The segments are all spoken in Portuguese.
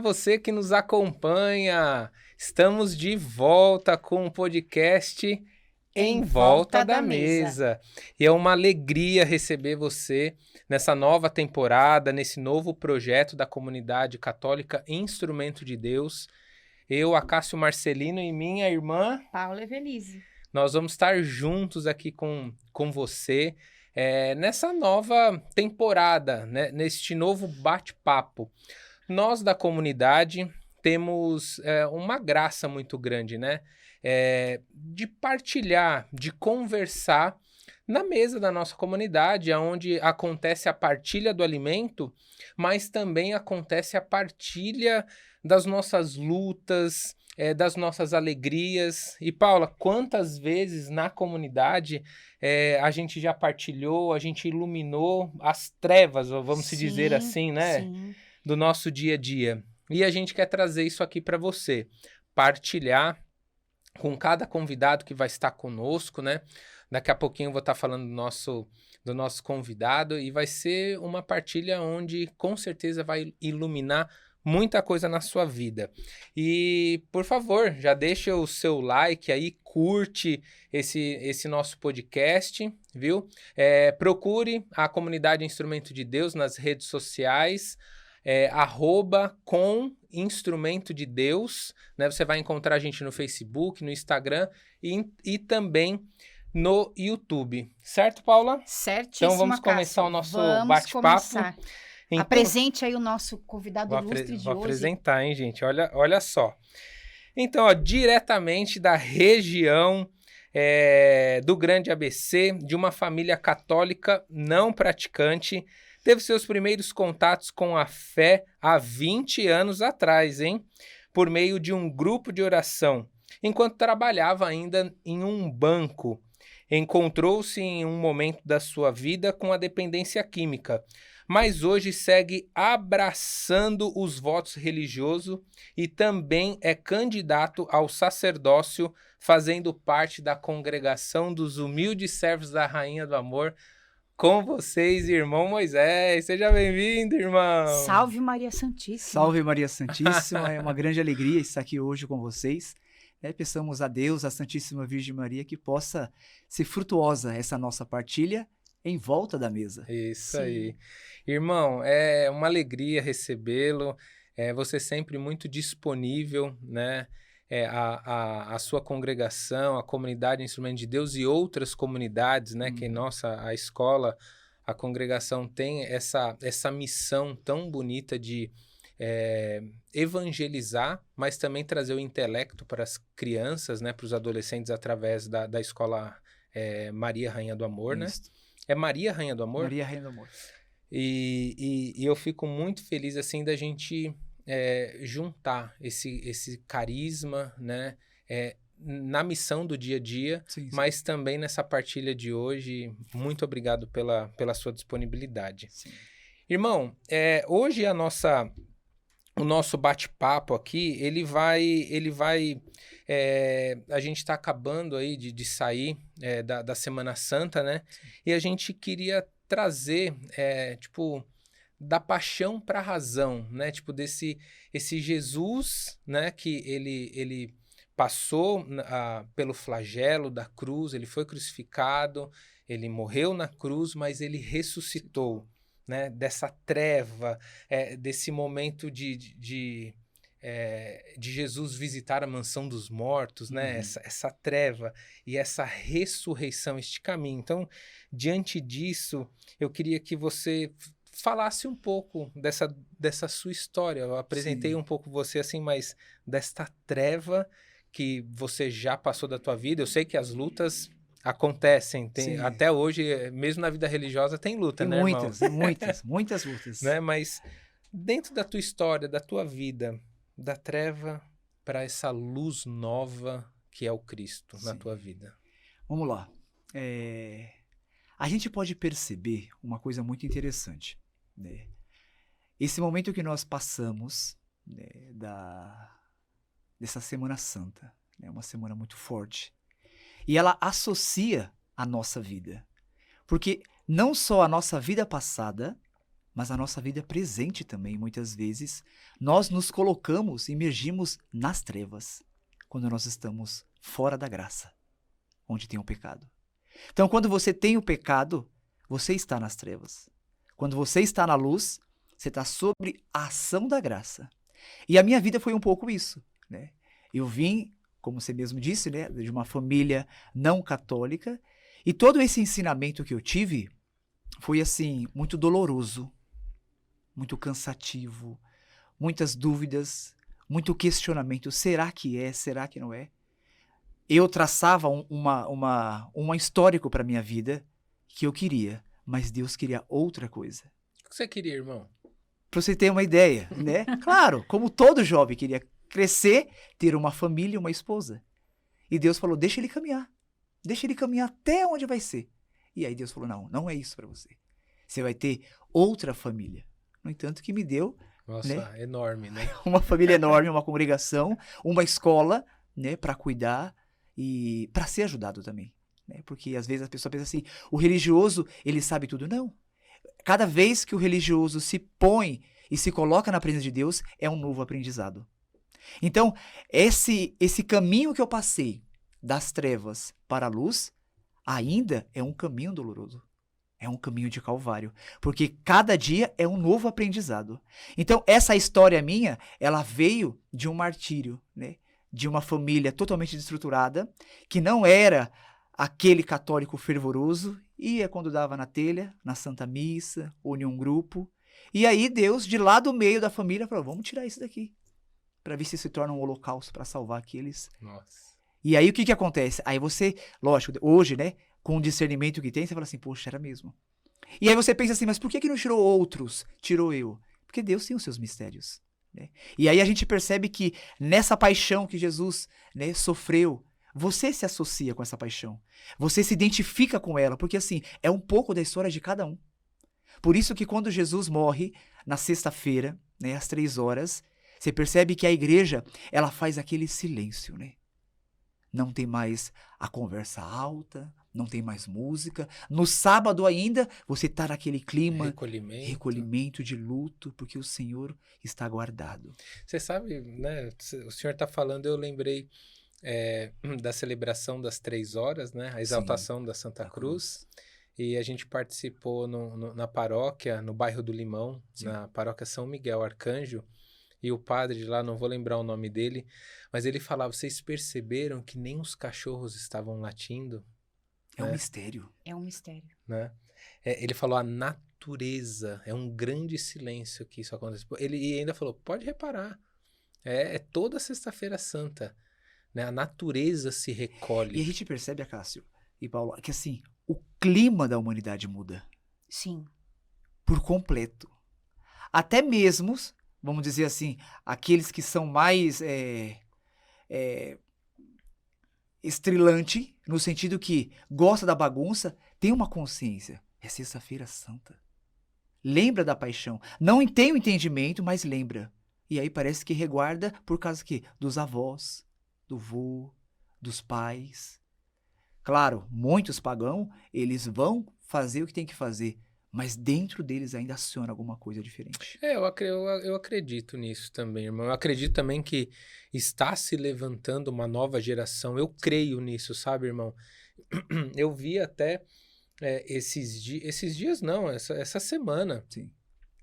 você que nos acompanha. Estamos de volta com o podcast Em Volta da Mesa. E é uma alegria receber você nessa nova temporada, nesse novo projeto da comunidade católica Instrumento de Deus. Eu, Acácio Marcelino e minha irmã Paula Evelise. Nós vamos estar juntos aqui com você nessa nova temporada, né? Neste novo bate-papo. Nós da comunidade temos uma graça muito grande, né? De partilhar, de conversar na mesa da nossa comunidade, onde acontece a partilha do alimento, mas também acontece a partilha das nossas lutas, das nossas alegrias. E Paula, quantas vezes na comunidade a gente já partilhou, a gente iluminou as trevas, vamos se dizer assim, né? Sim. Do nosso dia a dia. E a gente quer trazer isso aqui para você, partilhar com cada convidado que vai estar conosco, né? Daqui a pouquinho eu vou estar falando do nosso convidado e vai ser uma partilha onde com certeza vai iluminar muita coisa na sua vida. E, por favor, já deixa o seu like aí, curte esse nosso podcast, viu? Procure a comunidade Instrumento de Deus nas redes sociais, @com Instrumento de Deus, né? Você vai encontrar a gente no Facebook, no Instagram e também no YouTube. Certo, Paula? Certíssimo, Então vamos começar o nosso bate-papo. Então, apresente aí o nosso convidado ilustre de vou hoje. apresentar, hein, gente? Olha só. Então, ó, diretamente da região do Grande ABC, de uma família católica não praticante, teve seus primeiros contatos com a fé há 20 anos atrás, hein? Por meio de um grupo de oração, enquanto trabalhava ainda em um banco. Encontrou-se em um momento da sua vida com a dependência química, mas hoje segue abraçando os votos religiosos e também é candidato ao sacerdócio, fazendo parte da congregação dos humildes servos da Rainha do Amor. Com vocês, irmão Moisés. Seja bem-vindo, irmão. Salve Maria Santíssima. Salve Maria Santíssima. É uma grande alegria estar aqui hoje com vocês. Peçamos a Deus, a Santíssima Virgem Maria, que possa ser frutuosa essa nossa partilha em volta da mesa. Isso aí. Irmão, é uma alegria recebê-lo. Você sempre muito disponível, né? A sua congregação, a comunidade Instrumento de Deus e outras comunidades, né? Que a escola, a congregação tem essa missão tão bonita de evangelizar, mas também trazer o intelecto para as crianças, né? Para os adolescentes através da escola Maria Rainha do Amor, Isso. né? É Maria Rainha do Amor? Maria Rainha do Amor. E eu fico muito feliz, assim, da gente juntar esse carisma, né, na missão do dia a dia, Sim. mas também nessa partilha de hoje. Muito obrigado pela sua disponibilidade. Sim. Irmão, hoje o nosso bate-papo aqui, ele vai a gente está acabando aí de sair da Semana Santa, né? Sim. E a gente queria trazer, da paixão para a razão, né? Esse Jesus, né? Que ele passou pelo flagelo da cruz, ele foi crucificado, ele morreu na cruz, mas ele ressuscitou, né? Dessa treva, desse momento de Jesus visitar a mansão dos mortos, né? Essa treva e essa ressurreição, este caminho. Então, diante disso, eu queria que você falasse um pouco dessa sua história. Eu apresentei um pouco você assim, mas desta treva que você já passou da tua vida. Eu sei que as lutas acontecem, até hoje, mesmo na vida religiosa, tem luta, né, irmão? Muitas lutas. Né? Mas dentro da tua história, da tua vida, da treva para essa luz nova que é o Cristo na tua vida. Vamos lá. A gente pode perceber uma coisa muito interessante, né? Esse momento que nós passamos, né, dessa Semana Santa, é uma semana muito forte, e ela associa a nossa vida, porque não só a nossa vida passada, mas a nossa vida presente também, muitas vezes, nós nos colocamos, imergimos nas trevas, quando nós estamos fora da graça, onde tem o pecado. Então, quando você tem o pecado, você está nas trevas. Quando você está na luz, você está sobre a ação da graça. E a minha vida foi um pouco isso, né? Eu vim, como você mesmo disse, né, de uma família não católica, e todo esse ensinamento que eu tive foi, assim, muito doloroso, muito cansativo, muitas dúvidas, muito questionamento. Será que é? Será que não é? Eu traçava um histórico para minha vida que eu queria, mas Deus queria outra coisa. O que você queria, irmão? Para você ter uma ideia, né? Claro, como todo jovem queria crescer, ter uma família e uma esposa. E Deus falou, deixa ele caminhar até onde vai ser. E aí Deus falou, não é isso para você. Você vai ter outra família. No entanto, que me deu, nossa, né? Enorme, né? Uma família enorme, uma congregação, uma escola, né, para cuidar e para ser ajudado também, né? Porque às vezes a pessoa pensa assim, o religioso, ele sabe tudo. Não. Cada vez que o religioso se põe e se coloca na presença de Deus, é um novo aprendizado. Então, esse caminho que eu passei das trevas para a luz, ainda é um caminho doloroso. É um caminho de calvário. Porque cada dia é um novo aprendizado. Então, essa história minha, ela veio de um martírio, né? De uma família totalmente desestruturada, que não era aquele católico fervoroso, ia quando dava na telha, na Santa Missa, ou em um grupo. E aí Deus, de lá do meio da família, falou, vamos tirar isso daqui, para ver se se torna um holocausto para salvar aqueles. Nossa. E aí o que acontece? Aí você, lógico, hoje, né, com o discernimento que tem, você fala assim, poxa, era mesmo. E aí você pensa assim, mas por que não tirou outros? Tirou eu. Porque Deus tem os seus mistérios, né? E aí a gente percebe que nessa paixão que Jesus, né, sofreu, você se associa com essa paixão. Você se identifica com ela, porque assim, é um pouco da história de cada um. Por isso que quando Jesus morre, na sexta-feira, né, às 3h, você percebe que a igreja, ela faz aquele silêncio, né? Não tem mais a conversa alta, não tem mais música. No sábado ainda, você está naquele clima, recolhimento de luto, porque o Senhor está guardado. Você sabe, né? O senhor está falando, eu lembrei da celebração das 3h, né? A exaltação da Santa Cruz. E a gente participou na paróquia, no bairro do Limão, na paróquia São Miguel Arcanjo. E o padre de lá, não vou lembrar o nome dele, mas ele falava, vocês perceberam que nem os cachorros estavam latindo? É um mistério. É um mistério. Né? Ele falou, a natureza, é um grande silêncio que isso acontece. Ele ainda falou, pode reparar, é toda Sexta-feira Santa, né? A natureza se recolhe. E a gente percebe, Acácio e Paulo, que assim, o clima da humanidade muda. Sim. Por completo. Até mesmo, vamos dizer assim, aqueles que são mais estrilante, no sentido que gosta da bagunça, tem uma consciência. É Sexta-feira Santa. Lembra da paixão. Não tem o entendimento, mas lembra. E aí parece que reguarda por causa que dos avós, do vô, dos pais. Claro, muitos pagãos, eles vão fazer o que tem que fazer, mas dentro deles ainda aciona alguma coisa diferente. Eu acredito nisso também, irmão. Eu acredito também que está se levantando uma nova geração. Eu creio nisso, sabe, irmão? Eu vi até esses dias, não, essa semana, sim,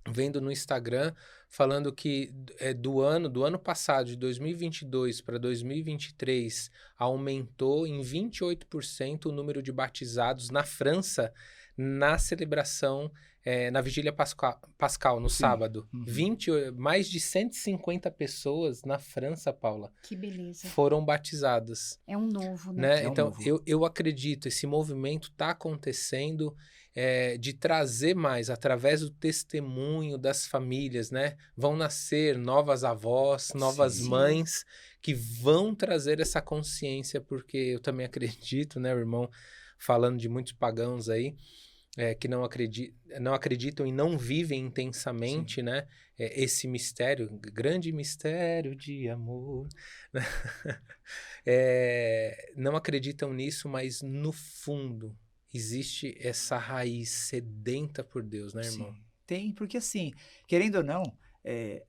vendo no Instagram, falando que do ano passado, de 2022 para 2023, aumentou em 28% o número de batizados na França, na celebração, na Vigília Pascal, no sábado. Uhum. Mais de 150 pessoas na França, Paula, que beleza, foram batizadas. É um novo, né? É um Então, novo. eu acredito, esse movimento está acontecendo de trazer mais, através do testemunho das famílias, né? Vão nascer novas avós, novas Sim. mães, que vão trazer essa consciência, porque eu também acredito, né, o irmão, falando de muitos pagãos aí, que não acreditam e não vivem intensamente, Sim. né? Esse mistério, grande mistério de amor, né? Não acreditam nisso, mas no fundo existe essa raiz sedenta por Deus, né, irmão? Sim. Tem, porque assim, querendo ou não,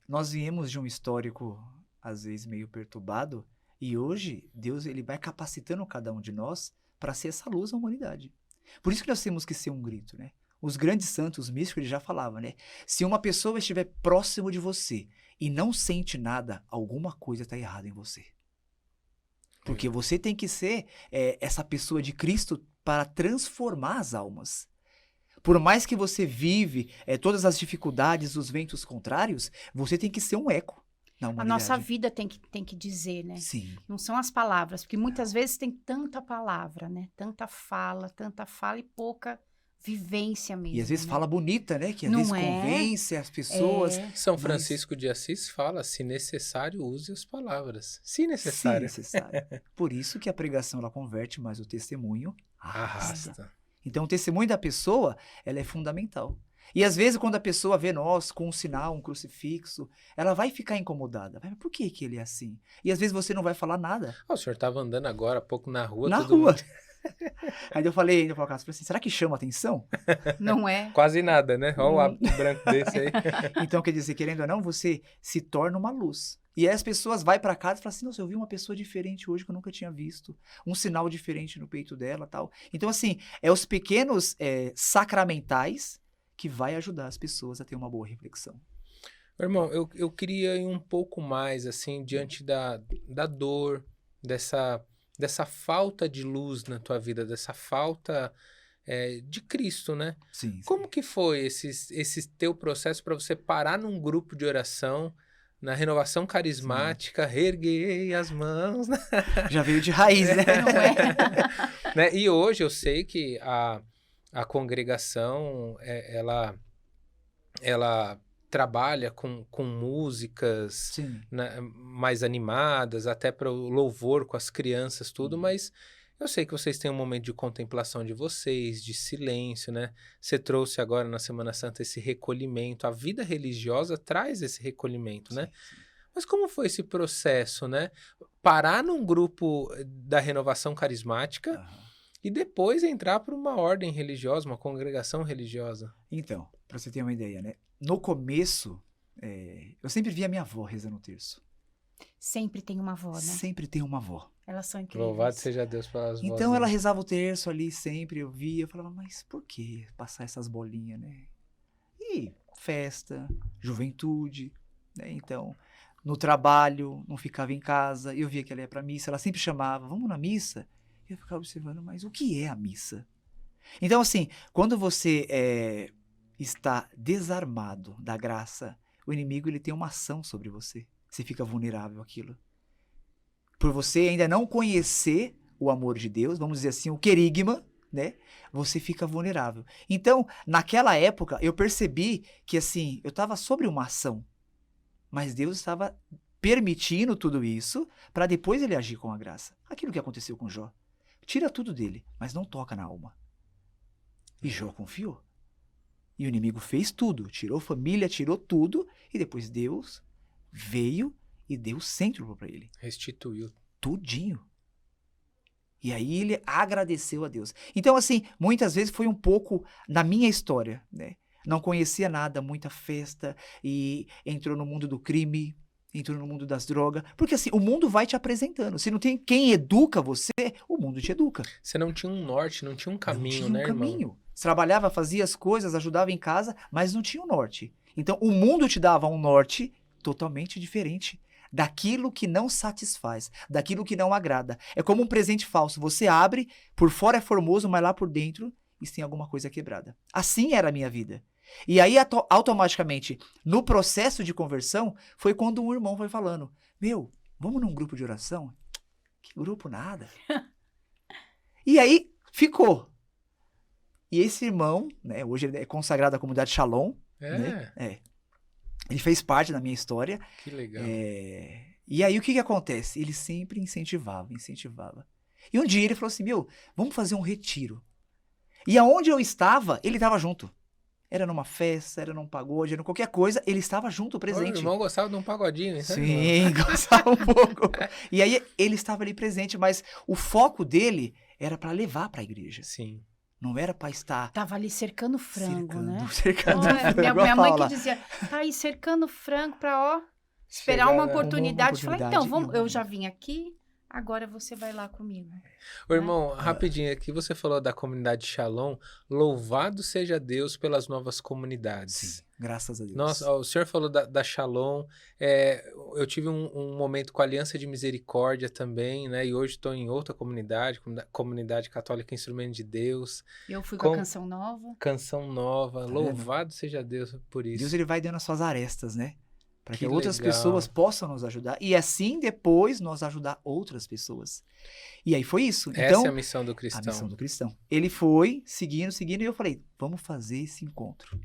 nós viemos de um histórico, às vezes, meio perturbado, e hoje Deus ele vai capacitando cada um de nós para ser essa luz à humanidade. Por isso que nós temos que ser um grito, né? Os grandes santos, os místicos, eles já falavam, né? Se uma pessoa estiver próximo de você e não sente nada, alguma coisa está errada em você. Porque você tem que ser essa pessoa de Cristo para transformar as almas. Por mais que você vive todas as dificuldades, os ventos contrários, você tem que ser um eco na A humanidade. nossa vida tem que dizer, né? Sim. Não são as palavras, porque muitas vezes tem tanta palavra, né? Tanta fala e pouca vivência mesmo. E às vezes né? fala bonita, né? Que às Não vezes é? convence as pessoas. São Mas- Francisco de Assis fala, se necessário, use as palavras. Se Se necessário, necessário. Por isso que a pregação ela converte, mas o testemunho arrasta. arrasta. Então o testemunho da pessoa, ela é fundamental. E às vezes quando a pessoa vê nós com um sinal, um crucifixo, ela vai ficar incomodada. Mas por que que ele é assim? E às vezes você não vai falar nada. O senhor estava andando agora há pouco na rua. Na todo rua. mundo- Aí eu falei ainda para o Cássio, assim, será que chama atenção? Não é? Quase nada, né? Olha o hábito branco desse aí. Então, quer dizer, querendo ou não, você se torna uma luz. E aí as pessoas vão para casa e falam assim, nossa, eu vi uma pessoa diferente hoje que eu nunca tinha visto. Um sinal diferente no peito dela tal. Então, assim, os pequenos sacramentais que vai ajudar as pessoas a ter uma boa reflexão. Meu irmão, eu queria ir um pouco mais, assim, diante da dor, dessa falta de luz na tua vida, dessa falta de Cristo, né? Sim. Como que foi esse teu processo para você parar num grupo de oração, na renovação carismática, reerguei as mãos, né? Já veio de raiz, né? Não é? Né? E hoje eu sei que a congregação, ela trabalha com músicas Sim. né, mais animadas, até para o louvor com as crianças, tudo, mas eu sei que vocês têm um momento de contemplação de vocês, de silêncio, né? Você trouxe agora na Semana Santa esse recolhimento, a vida religiosa traz esse recolhimento, né? Mas como foi esse processo, né? Parar num grupo da renovação carismática Aham. e depois entrar para uma ordem religiosa, uma congregação religiosa. Então, para você ter uma ideia, né? No começo, eu sempre via minha avó rezando o terço. Sempre tem uma avó, né? Sempre tem uma avó. Elas são incríveis. Louvado seja Deus pelas vozes. Então ela rezava o terço ali sempre, eu via, eu falava, mas por que passar essas bolinhas, né? E festa, juventude, né? Então, no trabalho, não ficava em casa, eu via que ela ia pra missa, ela sempre chamava, vamos na missa? Eu ficava observando, mas o que é a missa? Então, assim, quando você está desarmado da graça, o inimigo ele tem uma ação sobre você. Você fica vulnerável àquilo. Por você ainda não conhecer o amor de Deus, vamos dizer assim, o querigma, né? Você fica vulnerável. Então, naquela época, eu percebi que, assim, eu estava sobre uma ação, mas Deus estava permitindo tudo isso para depois ele agir com a graça. Aquilo que aconteceu com Jó. Tira tudo dele, mas não toca na alma. E Jó confiou. E o inimigo fez tudo, tirou família, tirou tudo, e depois Deus veio e deu o cêntuplo para ele. Restituiu. Tudinho. E aí ele agradeceu a Deus. Então, assim, muitas vezes foi um pouco na minha história, né? Não conhecia nada, muita festa, e entrou no mundo do crime, entrou no mundo das drogas. Porque assim, o mundo vai te apresentando. Se não tem quem educa você, o mundo te educa. Você não tinha um norte, não tinha um caminho, não tinha né, um irmão? caminho. Você trabalhava, fazia as coisas, ajudava em casa, mas não tinha um norte. Então, o mundo te dava um norte totalmente diferente daquilo que não satisfaz, daquilo que não agrada. É como um presente falso. Você abre, por fora é formoso, mas lá por dentro isso tem alguma coisa quebrada. Assim era a minha vida. E aí, automaticamente, no processo de conversão, foi quando um irmão foi falando, meu, vamos num grupo de oração? Que grupo nada. E aí, ficou. E esse irmão, né, hoje ele é consagrado à comunidade Shalom, né? Ele fez parte da minha história. Que legal. E aí, o que acontece? Ele sempre incentivava. E um dia ele falou assim, meu, vamos fazer um retiro. E aonde eu estava, ele estava junto. Era numa festa, era num pagode, era qualquer coisa, ele estava junto, presente. O irmão gostava de um pagodinho, hein? Sim, gostava um pouco. E aí, ele estava ali presente, mas o foco dele era para levar para a igreja. Sim. Não era para estar Tava ali cercando frango, né? cercando Olha, frango. minha igual a mãe que Paula. dizia, tá aí cercando frango pra, ó, esperar Chegar uma na- oportunidade. Falei, então, oportunidade e eu uma- já vim aqui, agora você vai lá comigo. Ô, irmão, rapidinho aqui, você falou da comunidade Shalom. Louvado seja Deus pelas novas comunidades. Sim, graças a Deus. Nossa, ó, o senhor falou da Shalom. Eu tive um momento com a Aliança de Misericórdia também, né? E hoje estou em outra comunidade, Comunidade Católica Instrumento de Deus. Eu fui com a Com- canção nova. Canção nova. Tá Louvado seja Deus por isso. Deus ele vai dando as suas arestas, né? Para que Que outras legal. pessoas possam nos ajudar. E assim, depois, nós ajudar outras pessoas. E aí foi isso. Essa Então, é a missão do a cristão. missão do cristão. Ele foi seguindo, e eu falei, vamos fazer esse encontro.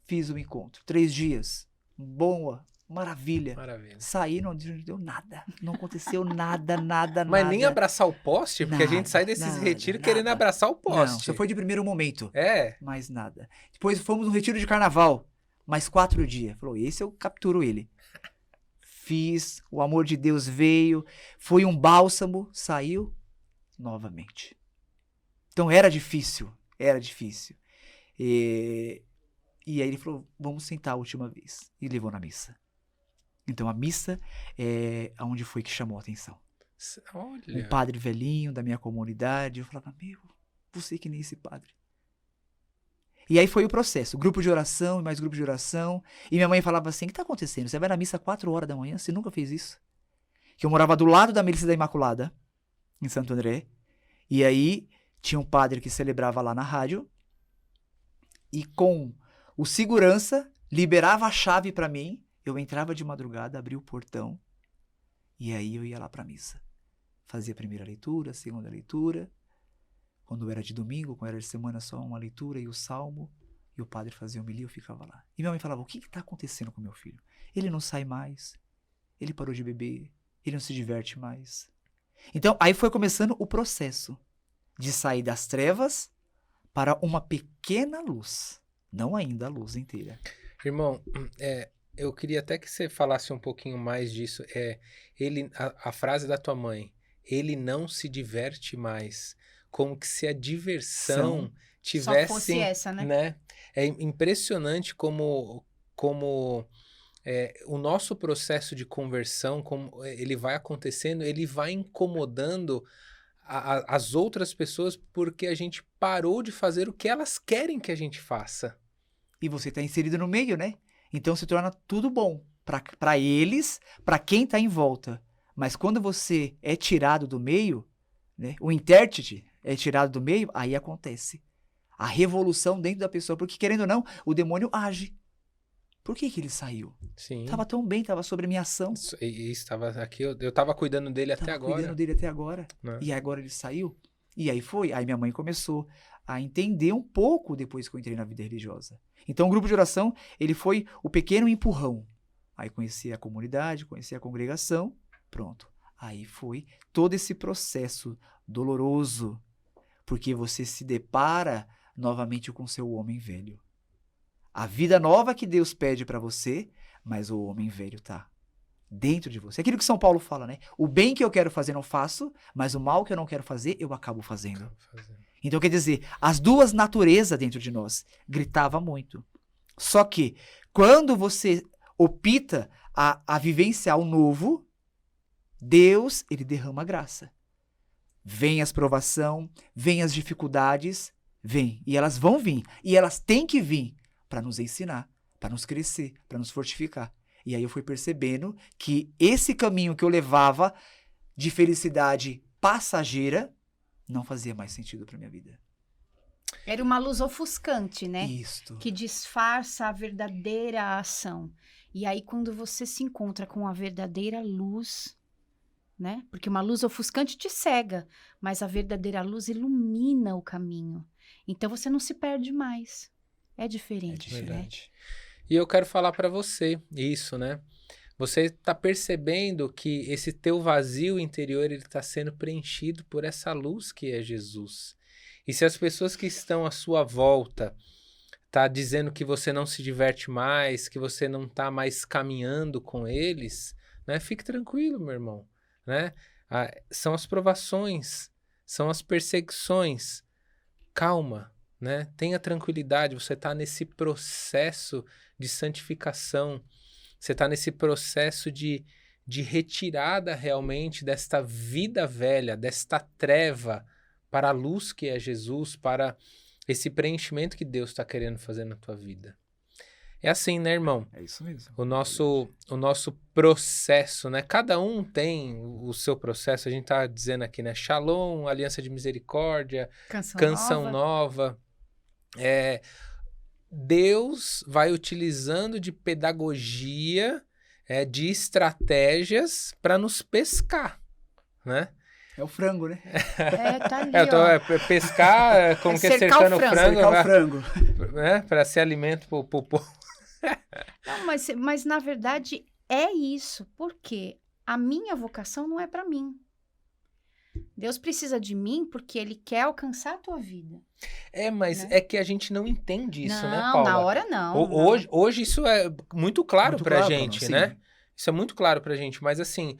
Fiz o encontro. 3 dias. Boa, maravilha. Maravilha. Saí, não deu nada. Não aconteceu nada, nada, Mas nada. nem abraçar o poste, porque a gente Nada, sai desses nada, retiros nada. querendo abraçar o Não, poste. só foi de primeiro momento. É. Mais nada. Depois fomos no retiro de carnaval. Mais 4 dias. Falou, esse eu capturo ele. Fiz, o amor de Deus veio, foi um bálsamo, saiu novamente. Então era difícil, era difícil. E aí ele falou, vamos sentar a última vez. E levou na missa. Então a missa é onde foi que chamou a atenção. Um Olha. padre velhinho da minha comunidade, eu falava, meu, você que nem esse padre. E aí foi o processo, grupo de oração, mais grupo de oração. E minha mãe falava assim, o que está acontecendo? Você vai na missa 4 horas da manhã? Você nunca fez isso? Que eu morava do lado da Milícia da Imaculada, em Santo André. E aí tinha um padre que celebrava lá na rádio. E com o segurança, liberava a chave para mim. Eu entrava de madrugada, abria o portão. E aí eu ia lá para a missa. Fazia a primeira leitura, a segunda leitura. Quando era de domingo, quando era de semana, só uma leitura e o salmo. E o padre fazia homilia, eu ficava lá. E minha mãe falava, o que está acontecendo com meu filho? Ele não sai mais. Ele parou de beber. Ele não se diverte mais. Então, aí foi começando o processo de sair das trevas para uma pequena luz. Não ainda a luz inteira. Irmão, eu queria até que você falasse um pouquinho mais disso. A frase da tua mãe, ele não se diverte mais. Como que se a diversão tivesse... Só fosse essa, né? É impressionante como o nosso processo de conversão, como ele vai acontecendo, ele vai incomodando as outras pessoas porque a gente parou de fazer o que elas querem que a gente faça. E você está inserido no meio, né? Então se torna tudo bom para eles, para quem está em volta. Mas quando você é tirado do meio, né? O intérprete é tirado do meio, aí acontece a revolução dentro da pessoa. Porque, querendo ou não, o demônio age. Por que ele saiu? Sim. Tava tão bem, tava sobre a minha ação. E estava aqui, eu tava cuidando dele até Tava agora. cuidando dele até agora. Né? E agora ele saiu. E aí foi. Aí minha mãe começou a entender um pouco depois que eu entrei na vida religiosa. Então o grupo de oração, ele foi o pequeno empurrão. Aí conheci a comunidade, conheci a congregação, pronto. Aí foi todo esse processo doloroso, porque você se depara novamente com seu homem velho. A vida nova que Deus pede para você, mas o homem velho tá dentro de você. Aquilo que São Paulo fala, né? O bem que eu quero fazer não faço, mas o mal que eu não quero fazer, eu acabo fazendo. Então, quer dizer, as duas naturezas dentro de nós gritavam muito. Só que, quando você opta a vivenciar o novo, Deus, ele derrama graça. Vem as provações, vem as dificuldades, vem. E elas vão vir. E elas têm que vir para nos ensinar, para nos crescer, para nos fortificar. E aí eu fui percebendo que esse caminho que eu levava de felicidade passageira não fazia mais sentido para minha vida. Era uma luz ofuscante, né? Isto. Que disfarça a verdadeira ação. E aí, quando você se encontra com a verdadeira luz, né? Porque uma luz ofuscante te cega, mas a verdadeira luz ilumina o caminho. Então, você não se perde mais. É diferente, né? Verdade. E eu quero falar para você isso, né? Você está percebendo que esse teu vazio interior ele está sendo preenchido por essa luz que é Jesus. E se as pessoas que estão à sua volta tá dizendo que você não se diverte mais, que você não está mais caminhando com eles, né? Fique tranquilo, meu irmão, né? São as provações, são as perseguições. calma, né? Tenha tranquilidade, você está nesse processo de santificação, você está nesse processo de retirada realmente desta vida velha, desta treva para a luz que é Jesus, para esse preenchimento que Deus está querendo fazer na tua vida. É assim, né, irmão? É isso mesmo. O nosso processo, né? Cada um tem o seu processo. A gente tá dizendo aqui, né? Shalom, Aliança de Misericórdia, Canção Nova. Deus vai utilizando de pedagogia, de estratégias para nos pescar, né? É o frango, né? Tá ali, ó. Pescar, como que é cercar o cercando o frango. frango, Cercar o frango. né? Para ser alimento pro povo. Não, mas na verdade é isso. Porque a minha vocação não é para mim. Deus precisa de mim porque Ele quer alcançar a tua vida. Mas né? é que a gente não entende isso, não, né, Paula? na hora não. Hoje isso é muito claro Muito pra claro pra gente, nós, né? sim. Isso é muito claro pra gente. Mas assim,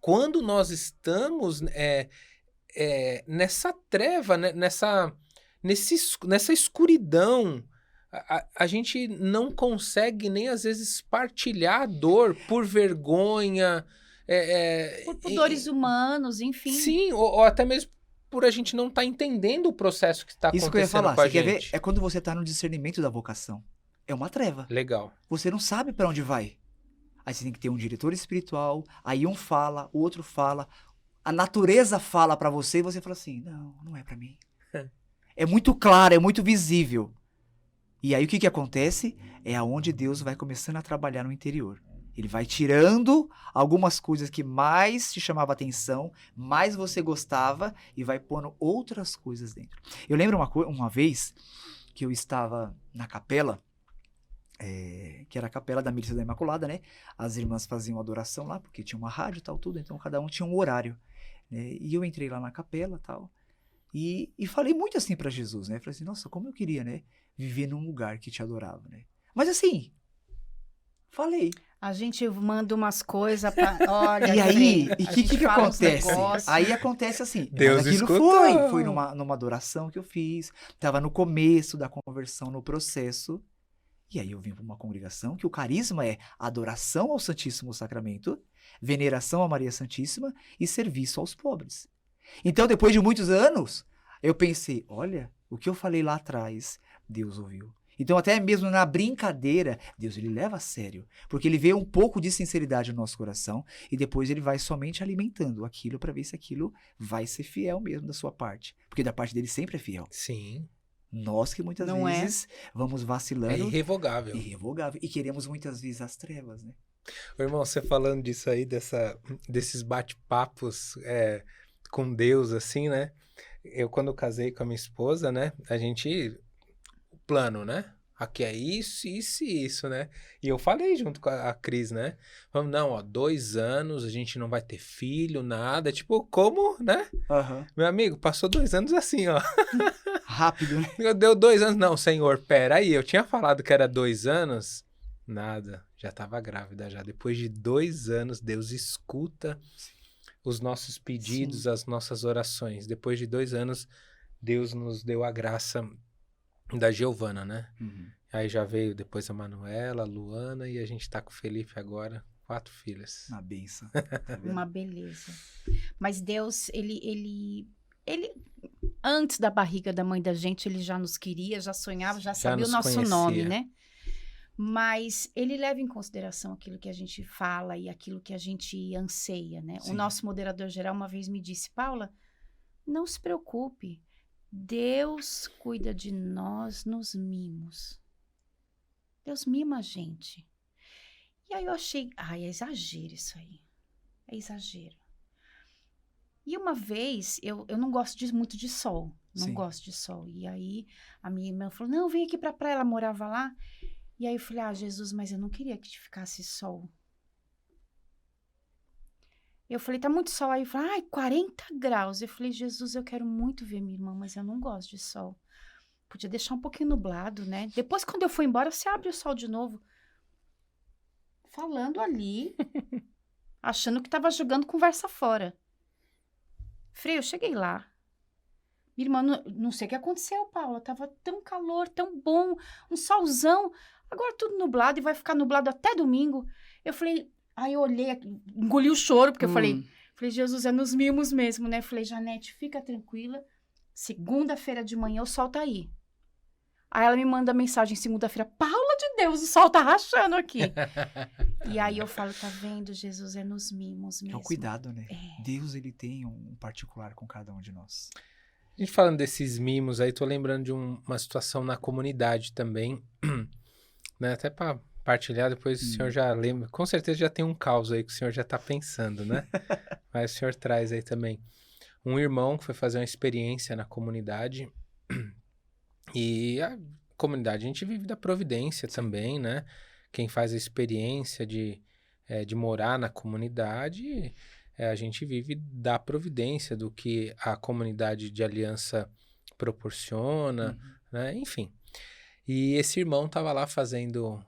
quando nós estamos nessa treva, né, nessa escuridão, a gente não consegue nem às vezes partilhar a dor por vergonha. Por pudores humanos, enfim. Sim, ou até mesmo por a gente não estar entendendo o processo que está acontecendo Isso que eu ia falar. com a Você quer gente. ver? É quando você tá no discernimento da vocação. É uma treva. Legal. Você não sabe pra onde vai. Aí você tem que ter um diretor espiritual, aí um fala, o outro fala, a natureza fala pra você e você fala assim, não é pra mim. É muito claro, é muito visível. E aí o que acontece? É aonde Deus vai começando a trabalhar no interior. Ele vai tirando algumas coisas que mais te chamava atenção, mais você gostava e vai pondo outras coisas dentro. Eu lembro uma vez que eu estava na capela, que era a capela da Milícia da Imaculada, né? As irmãs faziam adoração lá, porque tinha uma rádio e tal, tudo, então cada um tinha um horário. Né? E eu entrei lá na capela tal, e falei muito assim pra Jesus, né? Falei assim, nossa, como eu queria, né? Viver num lugar que te adorava, né? Mas assim, falei. A gente manda umas coisas pra... Olha, E aí, Frei, e a o gente que fala uns acontece? negócios. Aí acontece assim, Deus mas aquilo escutou. foi numa adoração que eu fiz, tava no começo da conversão, no processo, e aí eu vim para uma congregação que o carisma é adoração ao Santíssimo Sacramento, veneração a Maria Santíssima e serviço aos pobres. Então, depois de muitos anos, eu pensei, olha, o que eu falei lá atrás, Deus ouviu. Então, até mesmo na brincadeira, Deus ele leva a sério. Porque ele vê um pouco de sinceridade no nosso coração e depois ele vai somente alimentando aquilo para ver se aquilo vai ser fiel mesmo da sua parte. Porque da parte dele sempre é fiel. Sim. Nós que muitas Não vezes vamos vacilando. É irrevogável. Irrevogável. E queremos muitas vezes as trevas, né? Ô, irmão, você falando disso aí, desses bate-papos com Deus, assim, né? Eu, quando casei com a minha esposa, né? A gente... plano, né? Aqui é isso, isso e isso, né? E eu falei junto com a Cris, né? Vamos, não, ó, 2 anos, a gente não vai ter filho, nada. Tipo, como, né? Uhum. Meu amigo, passou 2 anos assim, ó. Rápido, né? Deu 2 anos. Não, senhor, pera aí. Eu tinha falado que era 2 anos. Nada, já tava grávida já. Depois de 2 anos, Deus escuta os nossos pedidos, Sim. as nossas orações. Depois de 2 anos, Deus nos deu a graça da Giovana, né? Uhum. Aí já veio depois a Manuela, a Luana e a gente tá com o Felipe agora, 4 filhas. Uma benção. Tá vendo? Uma beleza. Mas Deus, ele antes da barriga da mãe da gente, ele já nos queria, já sonhava, já sabia o nos nosso conhecia. nome, né? Mas ele leva em consideração aquilo que a gente fala e aquilo que a gente anseia, né? Sim. O nosso moderador geral uma vez me disse, Paula, não se preocupe, Deus cuida de nós nos mimos. Deus mima a gente. E aí eu achei, é exagero isso aí. É exagero. E uma vez, eu não gosto muito de sol. Não Sim. gosto de sol. E aí, a minha irmã falou, não, vem aqui pra praia. Ela morava lá. E aí eu falei, Jesus, mas eu não queria que ficasse sol. Eu falei, tá muito sol. Aí eu falei, 40 graus. Eu falei, Jesus, eu quero muito ver minha irmã, mas eu não gosto de sol. Podia deixar um pouquinho nublado, né? Depois, quando eu for embora, você abre o sol de novo. Falando ali, achando que tava jogando conversa fora. Frei, eu cheguei lá. Irmã, não sei o que aconteceu, Paula. Tava tão calor, tão bom, um solzão. Agora tudo nublado e vai ficar nublado até domingo. Eu falei, aí eu olhei, engoli o choro, porque eu falei, Jesus, é nos mimos mesmo, né? Eu falei, Janete, fica tranquila. Segunda-feira de manhã o sol tá aí. Aí ela me manda mensagem segunda-feira, Paula de Deus, o sol tá rachando aqui. E aí eu falo, tá vendo, Jesus, é nos mimos mesmo. É o cuidado, né? É. Deus, ele tem um particular com cada um de nós. A gente falando desses mimos aí, tô lembrando de uma situação na comunidade também, né? Até para partilhar, depois o senhor já lembra. Com certeza já tem um caos aí que o senhor já tá pensando, né? Mas o senhor traz aí também. Um irmão que foi fazer uma experiência na comunidade. E a comunidade, a gente vive da providência também, né? Quem faz a experiência de morar na comunidade, a gente vive da providência, do que a comunidade de aliança proporciona, né? Enfim. E esse irmão estava lá fazendo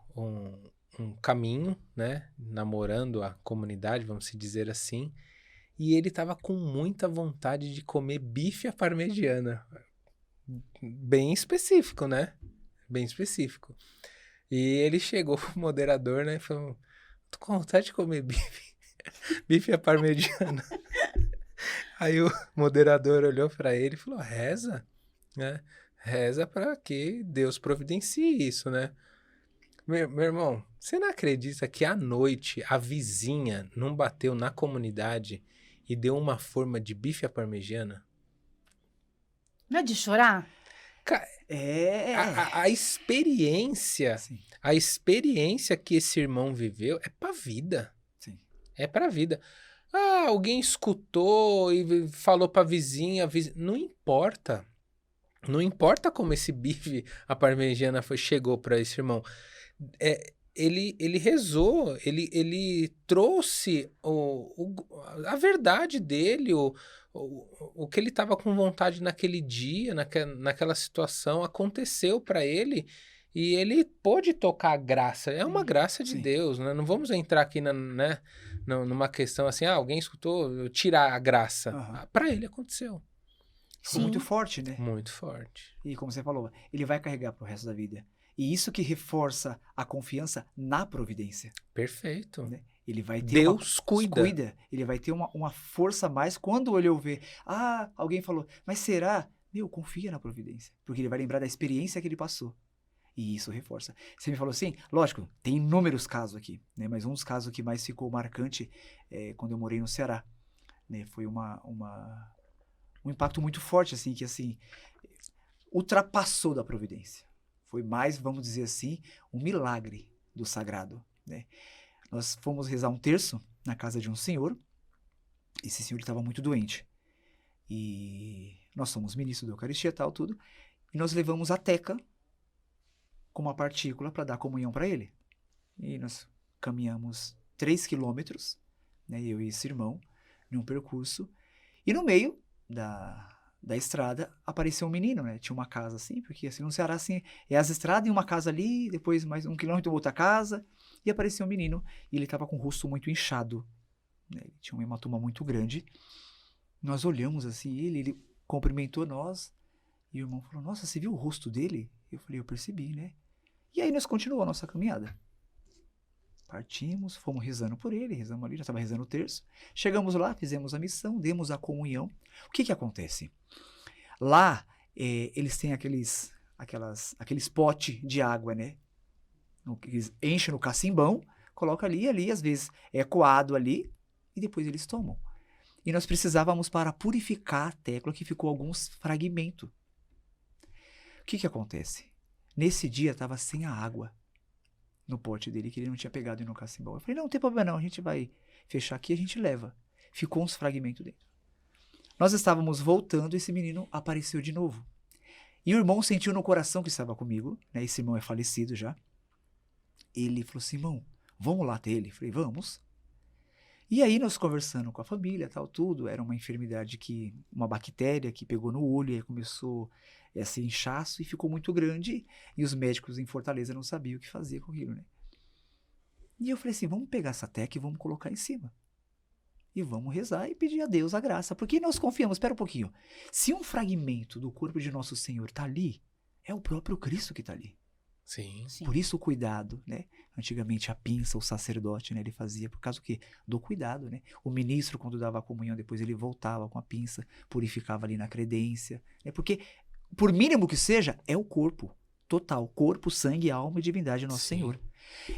um caminho, né? Namorando a comunidade, vamos se dizer assim. E ele estava com muita vontade de comer bife à parmegiana. Bem específico, né? Bem específico. E ele chegou pro moderador, né? E falou, tô com vontade de comer bife. Bife à parmegiana. Aí o moderador olhou pra ele e falou, reza, né? Reza pra que Deus providencie isso, né? Meu irmão, você não acredita que à noite a vizinha não bateu na comunidade e deu uma forma de bife à parmegiana? Não é de chorar? A experiência, Sim. a experiência que esse irmão viveu é pra vida. Sim. É pra vida. Ah, alguém escutou e falou pra vizinha, não importa. Não importa como esse bife à parmegiana chegou pra esse irmão. Ele rezou, ele trouxe a verdade dele, o que ele estava com vontade naquele dia, naquela situação, aconteceu para ele e ele pôde tocar a graça. É uma graça de Sim. Deus, né? Não vamos entrar aqui numa questão assim, alguém escutou, tirar a graça. Para ele aconteceu. Ficou muito forte, né? Muito forte. E como você falou, ele vai carregar pro resto da vida. E isso que reforça a confiança na providência. Perfeito. Né? Ele vai ter Deus cuida. Ele vai ter uma força a mais quando ele ouvir. Ah, alguém falou, mas será? Meu, confia na providência. Porque ele vai lembrar da experiência que ele passou. E isso reforça. Você me falou assim, lógico, tem inúmeros casos aqui, né? Mas um dos casos que mais ficou marcante é quando eu morei no Ceará. Né? Foi um impacto muito forte, assim, que assim, ultrapassou da providência. Foi mais, vamos dizer assim, um milagre do sagrado, né? Nós fomos rezar um terço na casa de um senhor. Esse senhor estava muito doente. E nós somos ministros da Eucaristia e tal, tudo. E nós levamos a teca com uma partícula para dar comunhão para ele. E nós caminhamos 3 quilômetros, né, eu e esse irmão, num percurso. E no meio da estrada apareceu um menino, né? Tinha uma casa assim, porque assim no Ceará assim, é as estradas e uma casa ali, depois mais 1 quilômetro outra casa, e apareceu um menino, e ele estava com o rosto muito inchado, né? Ele tinha um hematoma muito grande. Nós olhamos assim, ele cumprimentou nós, e o irmão falou, nossa, você viu o rosto dele? Eu falei, eu percebi, né? E aí nós continuamos a nossa caminhada. Partimos, fomos rezando por ele, rezamos ali, já estava rezando o terço. Chegamos lá, fizemos a missão, demos a comunhão. O que acontece? Lá, eles têm aqueles potes de água, né? Eles enchem no cacimbão, colocam ali, às vezes é coado ali, e depois eles tomam. E nós precisávamos para purificar a tecla, que ficou alguns fragmentos. O que acontece? Nesse dia estava sem a água no pote dele, que ele não tinha pegado no cacimbão. Eu falei, não tem problema não, a gente vai fechar aqui, a gente leva. Ficou uns fragmentos dentro. Nós estávamos voltando e esse menino apareceu de novo. E o irmão sentiu no coração que estava comigo, né? Esse irmão é falecido já. Ele falou assim, irmão, vamos lá até ele? Eu falei, vamos. E aí nós conversando com a família, tal, tudo, era uma enfermidade uma bactéria que pegou no olho e aí começou esse inchaço e ficou muito grande, e os médicos em Fortaleza não sabiam o que fazer com aquilo, né? E eu falei assim, vamos pegar essa teca e vamos colocar em cima. e vamos rezar e pedir a Deus a graça. Porque nós confiamos, espera um pouquinho, se um fragmento do corpo de nosso Senhor está ali, é o próprio Cristo que está ali. Sim. Sim. Por isso o cuidado, né? Antigamente a pinça, o sacerdote, né? Ele fazia por causa do quê? Do cuidado, né? O ministro, quando dava a comunhão, depois ele voltava com a pinça, purificava ali na credência, né? Porque, por mínimo que seja, é o corpo total. Corpo, sangue, alma e divindade de nosso Sim. Senhor.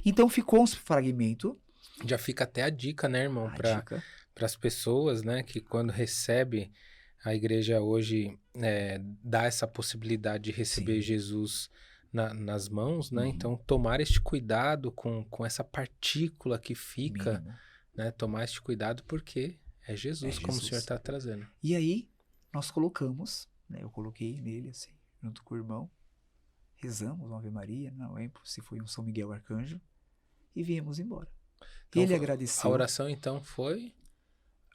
Então ficou um fragmento. Já fica até a dica, né, irmão? A Para dica. as pessoas, né? Que quando recebe, a igreja hoje dá essa possibilidade de receber Sim. Jesus nas mãos, né? Uhum. Então, tomar este cuidado com essa partícula que fica, Mínimo. né? Tomar este cuidado porque é Jesus, É como o Jesus. senhor está trazendo. E aí, nós colocamos, né? Eu coloquei nele, assim, junto com o irmão. Rezamos uma Ave Maria, não lembro se foi um São Miguel Arcanjo. E viemos embora. Então, Ele a agradeceu. oração, então, foi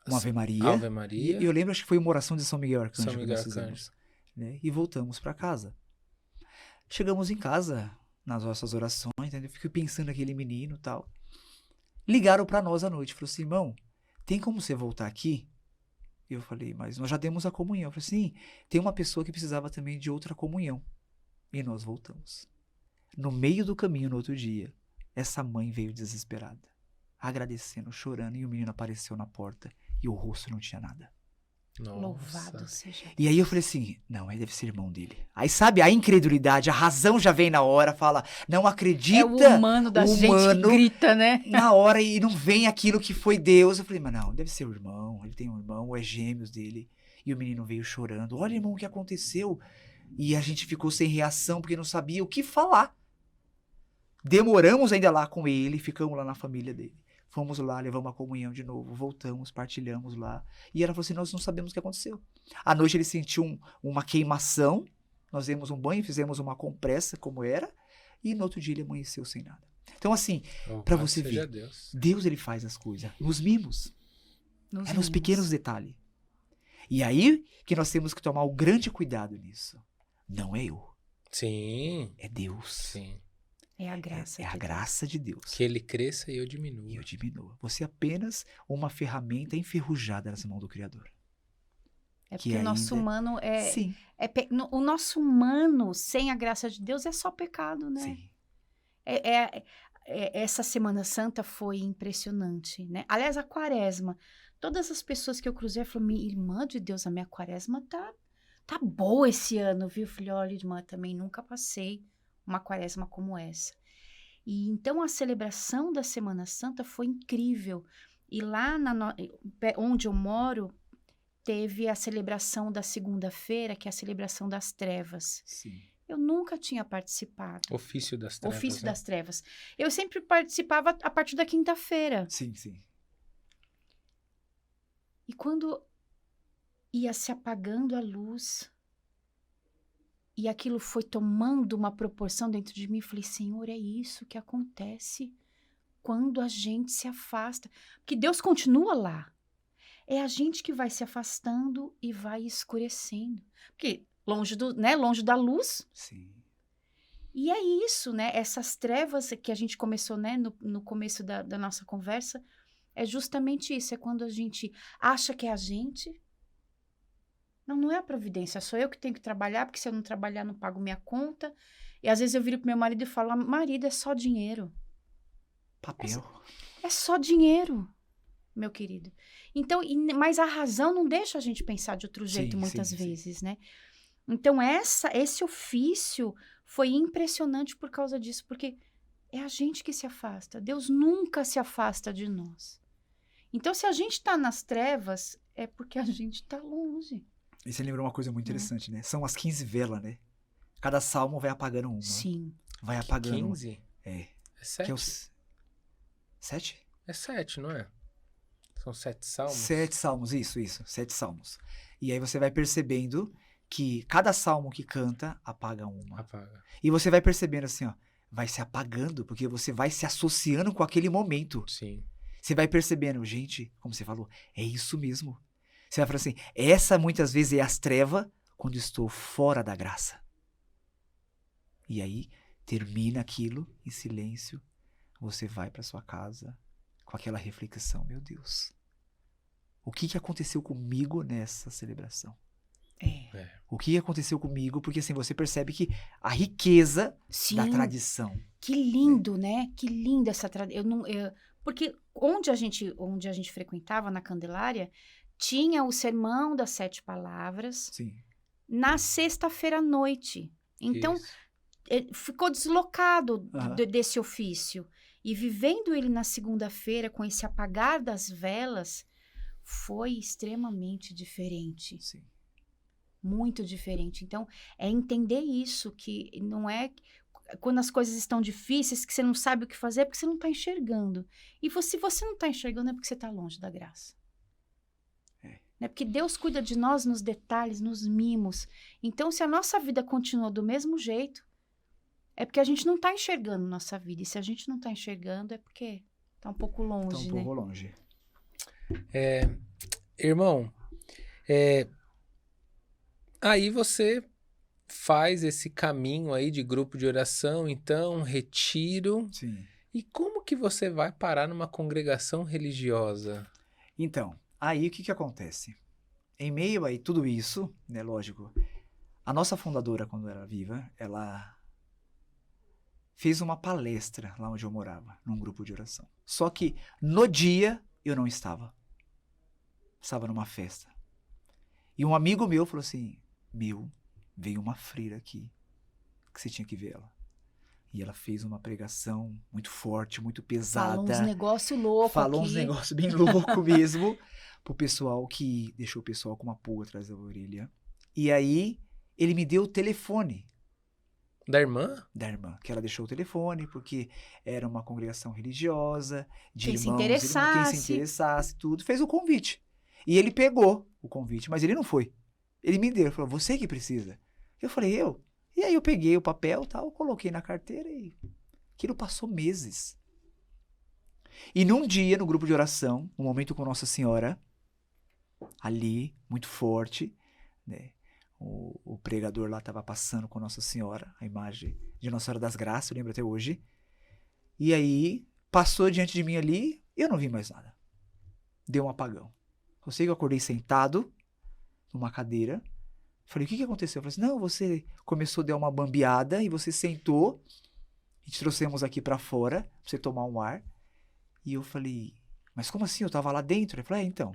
Uma Ave Maria. Ave Maria, E eu lembro, acho que foi uma oração de São Miguel Arcanjo São que Miguel nós Arcanjo. fizemos. Né? E voltamos para casa. Chegamos em casa, nas nossas orações, entendeu? Eu fiquei pensando naquele menino e tal. Ligaram para nós à noite. Falou assim, irmão, tem como você voltar aqui? E eu falei, mas nós já demos a comunhão. Eu falei, sim, tem uma pessoa que precisava também de outra comunhão. E nós voltamos. No meio do caminho, no outro dia, essa mãe veio desesperada, agradecendo, chorando, e o menino apareceu na porta e o rosto não tinha nada. Louvado Nossa. seja Deus. E aí eu falei assim, não, aí deve ser irmão dele. Aí sabe, a incredulidade, a razão já vem na hora, fala, não acredita. É o humano da o gente humano que grita, né? na hora e não vem aquilo que foi Deus. Eu falei, mas não, deve ser o irmão, ele tem um irmão, ou é gêmeos dele. E o menino veio chorando, olha irmão, o que aconteceu? E a gente ficou sem reação, porque não sabia o que falar. Demoramos ainda lá com ele, ficamos lá na família dele. Fomos lá, levamos a comunhão de novo, voltamos, partilhamos lá. E ela falou assim, nós não sabemos o que aconteceu. À noite ele sentiu uma queimação, nós demos um banho, fizemos uma compressa, como era, e no outro dia ele amanheceu sem nada. Então assim, pra Louvado você seja ver, Deus. Deus ele faz as coisas, nos mimos, Nos é nos mimos. pequenos detalhes. E aí que nós temos que tomar o grande cuidado nisso. Não é eu, Sim, é Deus. sim. É a graça. É a de graça de Deus. Que ele cresça e eu diminua. E eu diminua. Você é apenas uma ferramenta enferrujada nas mãos do Criador. É que porque o nosso ainda- humano Sim, o nosso humano sem a graça de Deus é só pecado, né? sim. Essa Semana Santa foi impressionante, né? Aliás, a quaresma. Todas as pessoas que eu cruzei falaram, minha irmã de Deus, a minha quaresma tá boa esse ano, viu? Eu falei, olha, irmã, também nunca passei uma quaresma como essa. E então a celebração da Semana Santa foi incrível. E lá onde eu moro, teve a celebração da segunda-feira, que é a celebração das trevas. Sim. Eu nunca tinha participado. Ofício das trevas. Ofício né? das Trevas. Eu sempre participava a partir da quinta-feira. Sim, sim. E quando ia se apagando a luz, e aquilo foi tomando uma proporção dentro de mim, eu falei, Senhor, é isso que acontece quando a gente se afasta. Porque Deus continua lá. É a gente que vai se afastando e vai escurecendo. Porque longe da luz. Sim. E é isso, né? Essas trevas que a gente começou, né? No começo da nossa conversa, é justamente isso. É quando a gente acha que é a gente. Não é a providência. Sou eu que tenho que trabalhar, porque se eu não trabalhar, não pago minha conta. E às vezes eu viro pro meu marido e falo, marido, é só dinheiro. Papel. É só dinheiro, meu querido. Então, mas a razão não deixa a gente pensar de outro jeito Sim, muitas sim, sim. vezes, né? Então, esse ofício foi impressionante por causa disso, porque é a gente que se afasta. Deus nunca se afasta de nós. Então, se a gente está nas trevas, é porque a gente está longe. E você lembrou uma coisa muito interessante, né? São as 15 velas, né? Cada salmo vai apagando uma. Sim. Vai apagando. 15? É. É Que 7? é os... 7? É 7, não é? São 7 salmos? 7 salmos, isso. 7 salmos. E aí você vai percebendo que cada salmo que canta apaga uma. Apaga. E você vai percebendo assim, ó, vai se apagando, porque você vai se associando com aquele momento. Sim. Você vai percebendo, gente, como você falou, é isso mesmo. Você vai falar assim, essa muitas vezes é as trevas quando estou fora da graça. E aí termina aquilo em silêncio, você vai para sua casa com aquela reflexão, meu Deus, O que aconteceu comigo nessa celebração? É. O que aconteceu comigo? Porque assim, você percebe que a riqueza Sim. da tradição. Que lindo, né? Que linda essa tradição. Porque onde a gente frequentava, na Candelária, tinha o sermão das 7 palavras Sim. na sexta-feira à noite. Então, Isso. ficou deslocado Aham. desse ofício. E vivendo ele na segunda-feira, com esse apagar das velas, foi extremamente diferente. Sim. Muito diferente. Então, é entender isso, que não é quando as coisas estão difíceis, que você não sabe o que fazer, é porque você não está enxergando. E se você não está enxergando, é porque você está longe da graça. Né? Porque Deus cuida de nós nos detalhes, nos mimos. Então, se a nossa vida continua do mesmo jeito, é porque a gente não está enxergando nossa vida. E se a gente não está enxergando, é porque está um pouco longe, Então, um né? pouco longe. Irmão, aí você faz esse caminho aí de grupo de oração, então, retiro. Sim. E como que você vai parar numa congregação religiosa? Então, aí o que acontece? Em meio a tudo isso, né, lógico, a nossa fundadora, quando era viva, ela fez uma palestra lá onde eu morava, num grupo de oração. Só que no dia eu não estava. Estava numa festa. E um amigo meu falou assim, veio uma freira aqui, que você tinha que ver ela. E ela fez uma pregação muito forte, muito pesada. Falou uns negócios loucos Falou aqui. uns negócios bem loucos mesmo. Pro pessoal, que deixou o pessoal com uma pulga atrás da orelha. E aí, ele me deu o telefone Da irmã? da irmã, que ela deixou o telefone, porque era uma congregação religiosa, de Quem se irmãos, interessasse. quem se interessasse, tudo, fez o convite. E ele pegou o convite, mas ele não foi. Ele me deu, ele falou, você que precisa. Eu falei, eu? E aí eu peguei o papel, tal, coloquei na carteira e aquilo passou meses. E num dia, no grupo de oração, um momento com Nossa Senhora, ali, muito forte, né? O pregador lá estava passando com Nossa Senhora, a imagem de Nossa Senhora das Graças, eu lembro até hoje. E aí, passou diante de mim ali, eu não vi mais nada. Deu um apagão. Eu sei que eu acordei sentado, numa cadeira. Falei, o que aconteceu? Eu falei assim, não, você começou a dar uma bambeada e você sentou, e te trouxemos aqui pra fora, pra você tomar um ar. E eu falei, mas como assim? Eu tava lá dentro? Ele falou, então.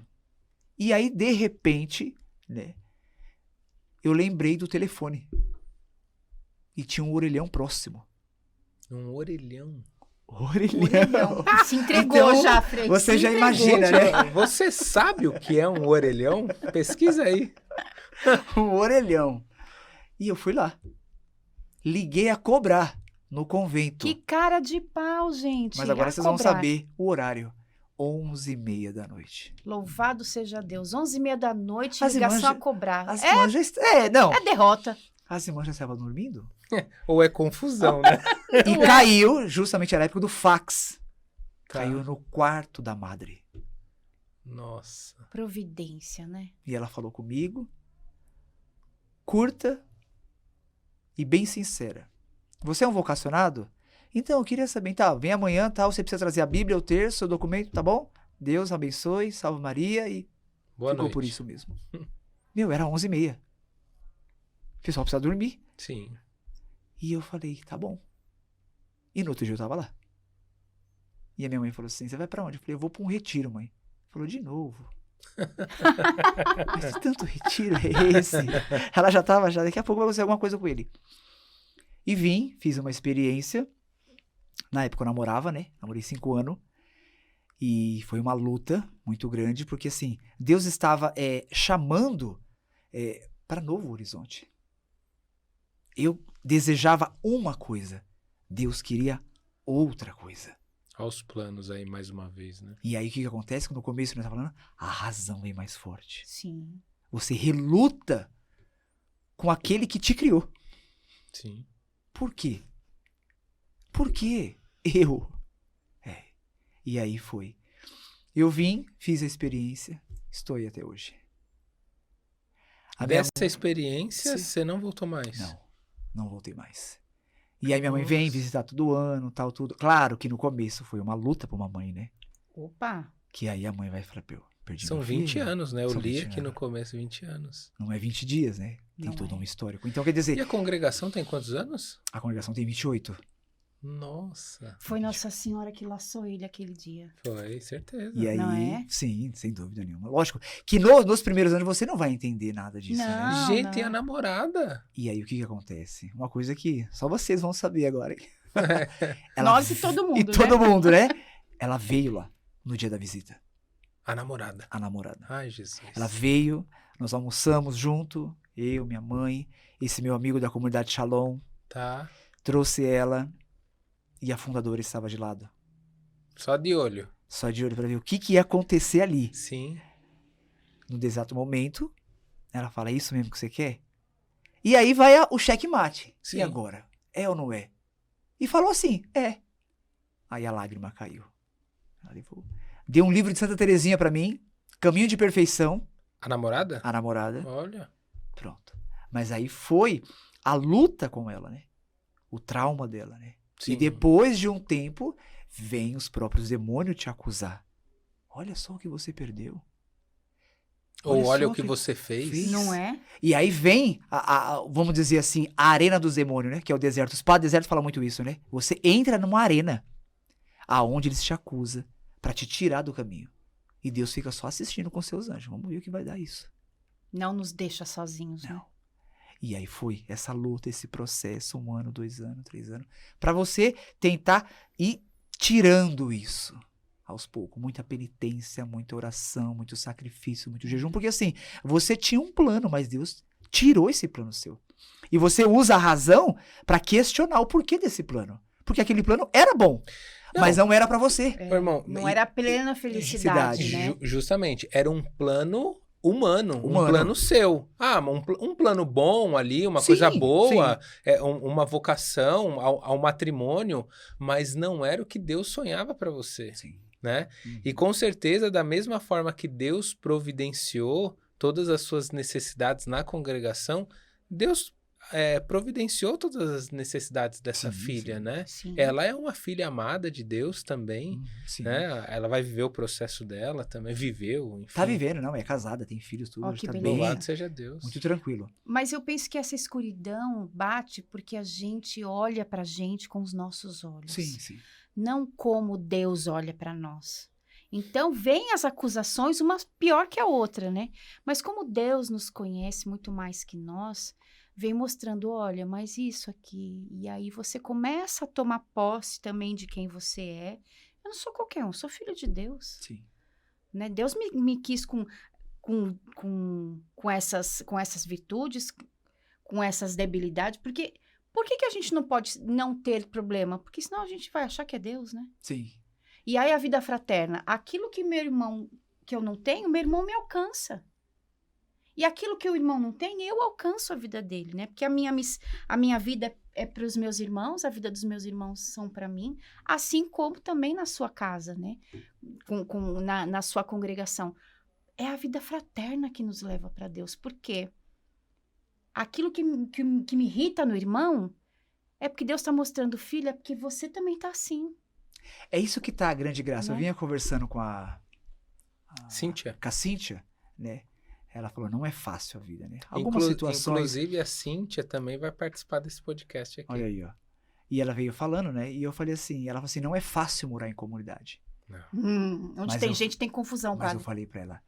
E aí, de repente, né, eu lembrei do telefone. E tinha um orelhão próximo. Um orelhão. Orelhão. Se entregou Então, já, Frei. você se já entregou. imagina, né? Você sabe o que é um orelhão? Pesquisa aí. Um orelhão. E eu fui lá. Liguei a cobrar no convento. Que cara de pau, gente. Mas agora A vocês vão cobrar. saber o horário. 11h30 da noite. Louvado seja Deus. 11h30 da noite, As ligação irmãs a cobrar. As irmãs já... não. É derrota. As irmãs já estavam dormindo. Ou é confusão, né? E caiu, justamente era a época do fax. Tá. Caiu no quarto da madre. Nossa. Providência, né? E ela falou comigo, curta e bem sincera. Você é um vocacionado? Então, eu queria saber, tá, vem amanhã, tá, você precisa trazer a Bíblia, o terço, o documento, tá bom? Deus abençoe, salve Maria e Boa ficou noite. por isso mesmo. Era 11h30. O pessoal precisa dormir. Sim. E eu falei, tá bom. E no outro dia eu tava lá. E a minha mãe falou assim, você vai pra onde? Eu falei, eu vou pra um retiro, mãe. Falou, de novo. Mas que tanto retiro é esse? Ela já tava, daqui a pouco vai fazer alguma coisa com ele. E vim, fiz uma experiência. Na época eu namorava, né? Namorei 5 anos. E foi uma luta muito grande, porque assim, Deus estava chamando para Novo Horizonte. Eu desejava uma coisa, Deus queria outra coisa. Aos planos aí, mais uma vez, né? E aí o que acontece? No começo nós estávamos falando, a razão vem mais forte. Sim. Você reluta com aquele que te criou. Sim. Por quê? Por quê? Eu. E aí foi. Eu vim, fiz a experiência, estou aí até hoje. Dessa experiência, Sim. você não voltou mais? Não voltei mais. E aí minha mãe vem visitar todo ano, tal, tudo. Claro que no começo foi uma luta pra uma mãe, né? Opa. Que aí a mãe vai falar, Perdi São meu 20 filho. anos, né? Eu São li 20 aqui no anos. começo, 20 anos. Não é 20 dias, né? Tem Não todo é. um histórico. Então, quer dizer, E a congregação tem quantos anos? a congregação tem 28. Nossa, Foi Nossa Senhora que laçou ele aquele dia. foi, certeza. E aí, Não é? sim, sem dúvida nenhuma. Lógico que nos primeiros anos você não vai entender nada disso, né? Não. Gente, e a namorada? E aí, o que acontece? Uma coisa que só vocês vão saber agora. Nós e todo mundo, E todo né? mundo, né? Ela veio lá no dia da visita, A namorada. a namorada. Ai, Jesus. Ela veio, nós almoçamos junto, eu, minha mãe, esse meu amigo da comunidade Shalom, Tá. trouxe ela e a fundadora estava de lado. Só de olho. Só de olho pra ver o que ia acontecer ali. Sim. No exato momento, ela fala, é isso mesmo que você quer? E aí vai o checkmate. Sim. E agora? É ou não é? E falou assim, é. Aí a lágrima caiu. Ela levou. Deu um livro de Santa Teresinha pra mim, Caminho de Perfeição, A namorada? a namorada. Olha. Pronto. Mas aí foi a luta com ela, né? O trauma dela, né? Sim. E depois de um tempo, vem os próprios demônios te acusar. Olha só o que você perdeu. Ou olha só o que você fez. Não é? E aí vem, vamos dizer assim, a arena dos demônios, né? Que é o deserto. Os padres do deserto falam muito isso, né? Você entra numa arena aonde eles te acusam pra te tirar do caminho. E Deus fica só assistindo com seus anjos. Vamos ver o que vai dar isso. Não nos deixa sozinhos, né? Não. E aí foi essa luta, esse processo, 1 ano, 2 anos, 3 anos, pra você tentar ir tirando isso aos poucos. Muita penitência, muita oração, muito sacrifício, muito jejum. Porque assim, você tinha um plano, mas Deus tirou esse plano seu. E você usa a razão pra questionar o porquê desse plano. Porque aquele plano era bom, mas não era pra você. É, Meu irmão, não era a plena felicidade, felicidade, né? Justamente, era um plano humano, um Humano. plano seu. Ah, um plano bom ali, uma Sim, coisa boa, uma vocação ao matrimônio, mas não era o que Deus sonhava para você, Sim. né? E com certeza, da mesma forma que Deus providenciou todas as suas necessidades na congregação, Deus providenciou todas as necessidades dessa Sim, filha, sim. né? Sim. Ela é uma filha amada de Deus também, Sim. né? Ela vai viver o processo dela também, viveu, enfim. Tá vivendo, não, é casada, tem filhos, tudo, Ó, que tá beleza. bem, Louvado seja Deus. muito tranquilo. Mas eu penso que essa escuridão bate porque a gente olha pra gente com os nossos olhos. Sim. Não como Deus olha pra nós. Então, vem as acusações, uma pior que a outra, né? Mas como Deus nos conhece muito mais que nós, vem mostrando, olha, mas isso aqui. E aí você começa a tomar posse também de quem você é. Eu não sou qualquer um, sou filho de Deus. Sim. Né? Deus me quis com essas virtudes, com essas debilidades, porque por que a gente não pode não ter problema? Porque senão a gente vai achar que é Deus, né? Sim. E aí a vida fraterna, aquilo que meu irmão, que eu não tenho, meu irmão me alcança. E aquilo que o irmão não tem, eu alcanço a vida dele, né? Porque a minha vida é para os meus irmãos, a vida dos meus irmãos são para mim, assim como também na sua casa, né? Na sua congregação. É a vida fraterna que nos leva para Deus. Por quê? Aquilo que me irrita no irmão é porque Deus está mostrando, filha, é porque você também está assim. É isso que tá a grande graça. Eu Né? vinha conversando com Cíntia. com a Cíntia, né? Ela falou, não é fácil a vida, né? Algumas situações... Inclusive, a Cíntia também vai participar desse podcast aqui. Olha aí, ó. E ela veio falando, né? E eu falei assim, ela falou assim, não é fácil morar em comunidade. Onde Mas tem eu- gente, tem confusão, Mas padre. eu falei pra ela,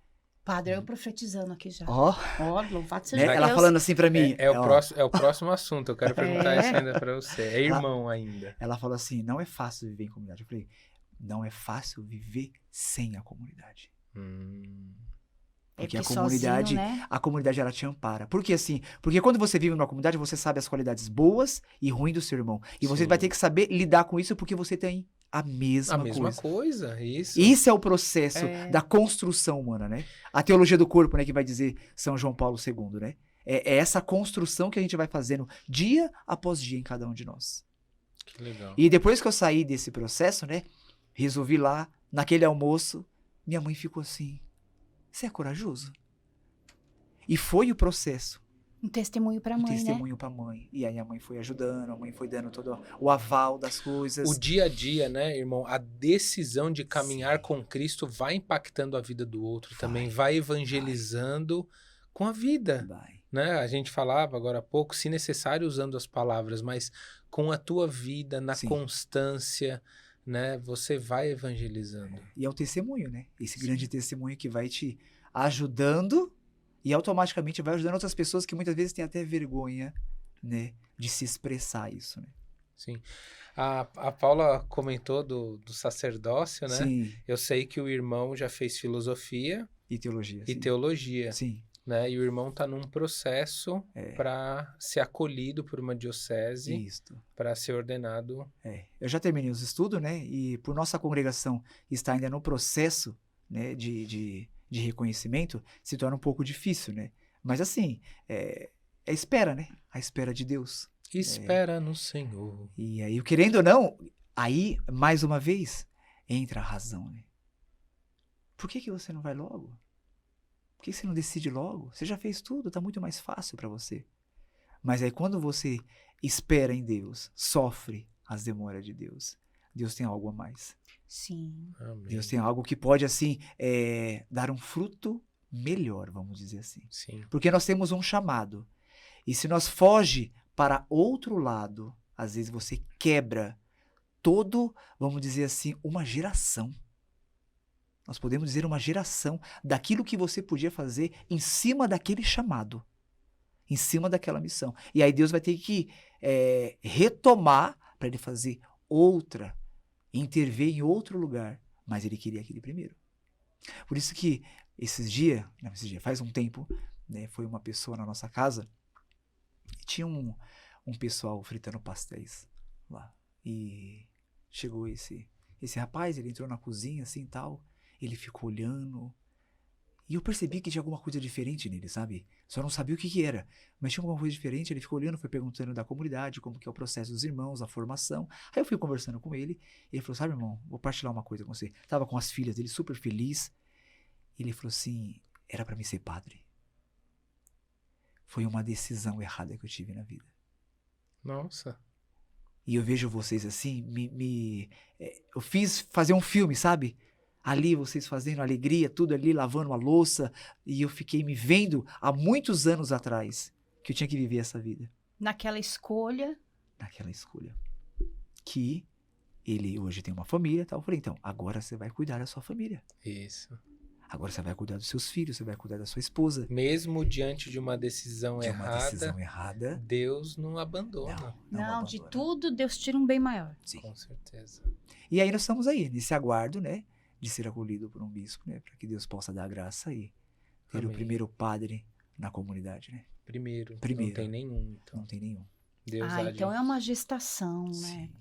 Padre, eu profetizando aqui já. ó, Ó, louvado seja né? Deus. Ela falando assim pra mim, É o ó, próximo assunto. Eu quero perguntar É. isso ainda pra você. É irmão ainda. ela falou assim, não é fácil viver em comunidade. Eu falei, não é fácil viver sem a comunidade. Porque a comunidade, sozinho, né? a comunidade ela te ampara. Por que assim? Porque quando você vive numa comunidade, você sabe as qualidades boas e ruins do seu irmão. E você Sim. vai ter que saber lidar com isso porque você tem a mesma A mesma coisa. coisa, isso. Isso é o processo É. da construção humana, né? A teologia do corpo, né, que vai dizer São João Paulo II, né? É essa construção que a gente vai fazendo dia após dia em cada um de nós. Que legal. E depois que eu saí desse processo, né, resolvi lá, naquele almoço, minha mãe ficou assim, você é corajoso? E foi o processo Um testemunho pra mãe, né? Testemunho pra mãe. E aí a mãe foi ajudando, a mãe foi dando todo o aval das coisas. O dia a dia, né, irmão? A decisão de caminhar com Cristo vai impactando a vida do outro também, vai evangelizando com a vida, Vai. né? A gente falava agora há pouco, se necessário usando as palavras, mas com a tua vida, na Sim. constância, né? Você vai evangelizando. E é o testemunho, né? Esse grande testemunho que vai te ajudando e automaticamente vai ajudando outras pessoas que muitas vezes têm até vergonha, né? De se expressar isso, né? Sim. A Paula comentou do sacerdócio, né? Sim. Eu sei que o irmão já fez filosofia E teologia. e sim. teologia, Sim. né? E o irmão está num processo para ser acolhido por uma diocese, Isto. para ser ordenado. Eu já terminei os estudos, né? E por nossa congregação estar ainda no processo, né, de reconhecimento, se torna um pouco difícil, né? Mas assim, é espera, né? A espera de Deus. Espera no Senhor. E aí, querendo ou não, aí, mais uma vez, entra a razão, né? Por que você não vai logo? Por que você não decide logo? Você já fez tudo, tá muito mais fácil para você. Mas aí quando você espera em Deus, sofre as demoras de Deus, Deus tem algo a mais. Sim. Amém. Deus tem algo que pode, assim, dar um fruto melhor, vamos dizer assim. Sim. Porque nós temos um chamado. E se nós foge para outro lado, às vezes você quebra todo, vamos dizer assim, uma geração. Nós podemos dizer uma geração daquilo que você podia fazer em cima daquele chamado, em cima daquela missão. E aí Deus vai ter que retomar para ele fazer outra, intervir em outro lugar. Mas ele queria aquele primeiro. Por isso que faz um tempo, né, foi uma pessoa na nossa casa e tinha um pessoal fritando pastéis lá. E chegou esse rapaz, ele entrou na cozinha assim e tal. Ele ficou olhando. E eu percebi que tinha alguma coisa diferente nele, sabe? Só não sabia o que era. Mas tinha alguma coisa diferente. Ele ficou olhando, foi perguntando da comunidade, como que é o processo dos irmãos, a formação. Aí eu fui conversando com ele. Ele falou, sabe, irmão, vou partilhar uma coisa com você. Tava com as filhas dele, super feliz. Ele falou assim, era pra mim ser padre. Foi uma decisão errada que eu tive na vida. Nossa. E eu vejo vocês assim, eu fiz fazer um filme, sabe? Ali vocês fazendo alegria, tudo ali, lavando a louça. E eu fiquei me vendo há muitos anos atrás que eu tinha que viver essa vida. Naquela escolha. Que ele hoje tem uma família e tal. Eu falei, então, agora você vai cuidar da sua família. Isso. Agora você vai cuidar dos seus filhos, você vai cuidar da sua esposa. Mesmo diante de uma decisão errada, Deus não abandona. Não, de tudo Deus tira um bem maior. Sim. Com certeza. E aí nós estamos aí, nesse aguardo, né? De ser acolhido por um bispo, né? Para que Deus possa dar graça e ter Amém. o primeiro padre na comunidade, né? Primeiro. Primeiro. Não tem nenhum, então. Não tem nenhum. Deus há de- Então é uma gestação, né? Sim.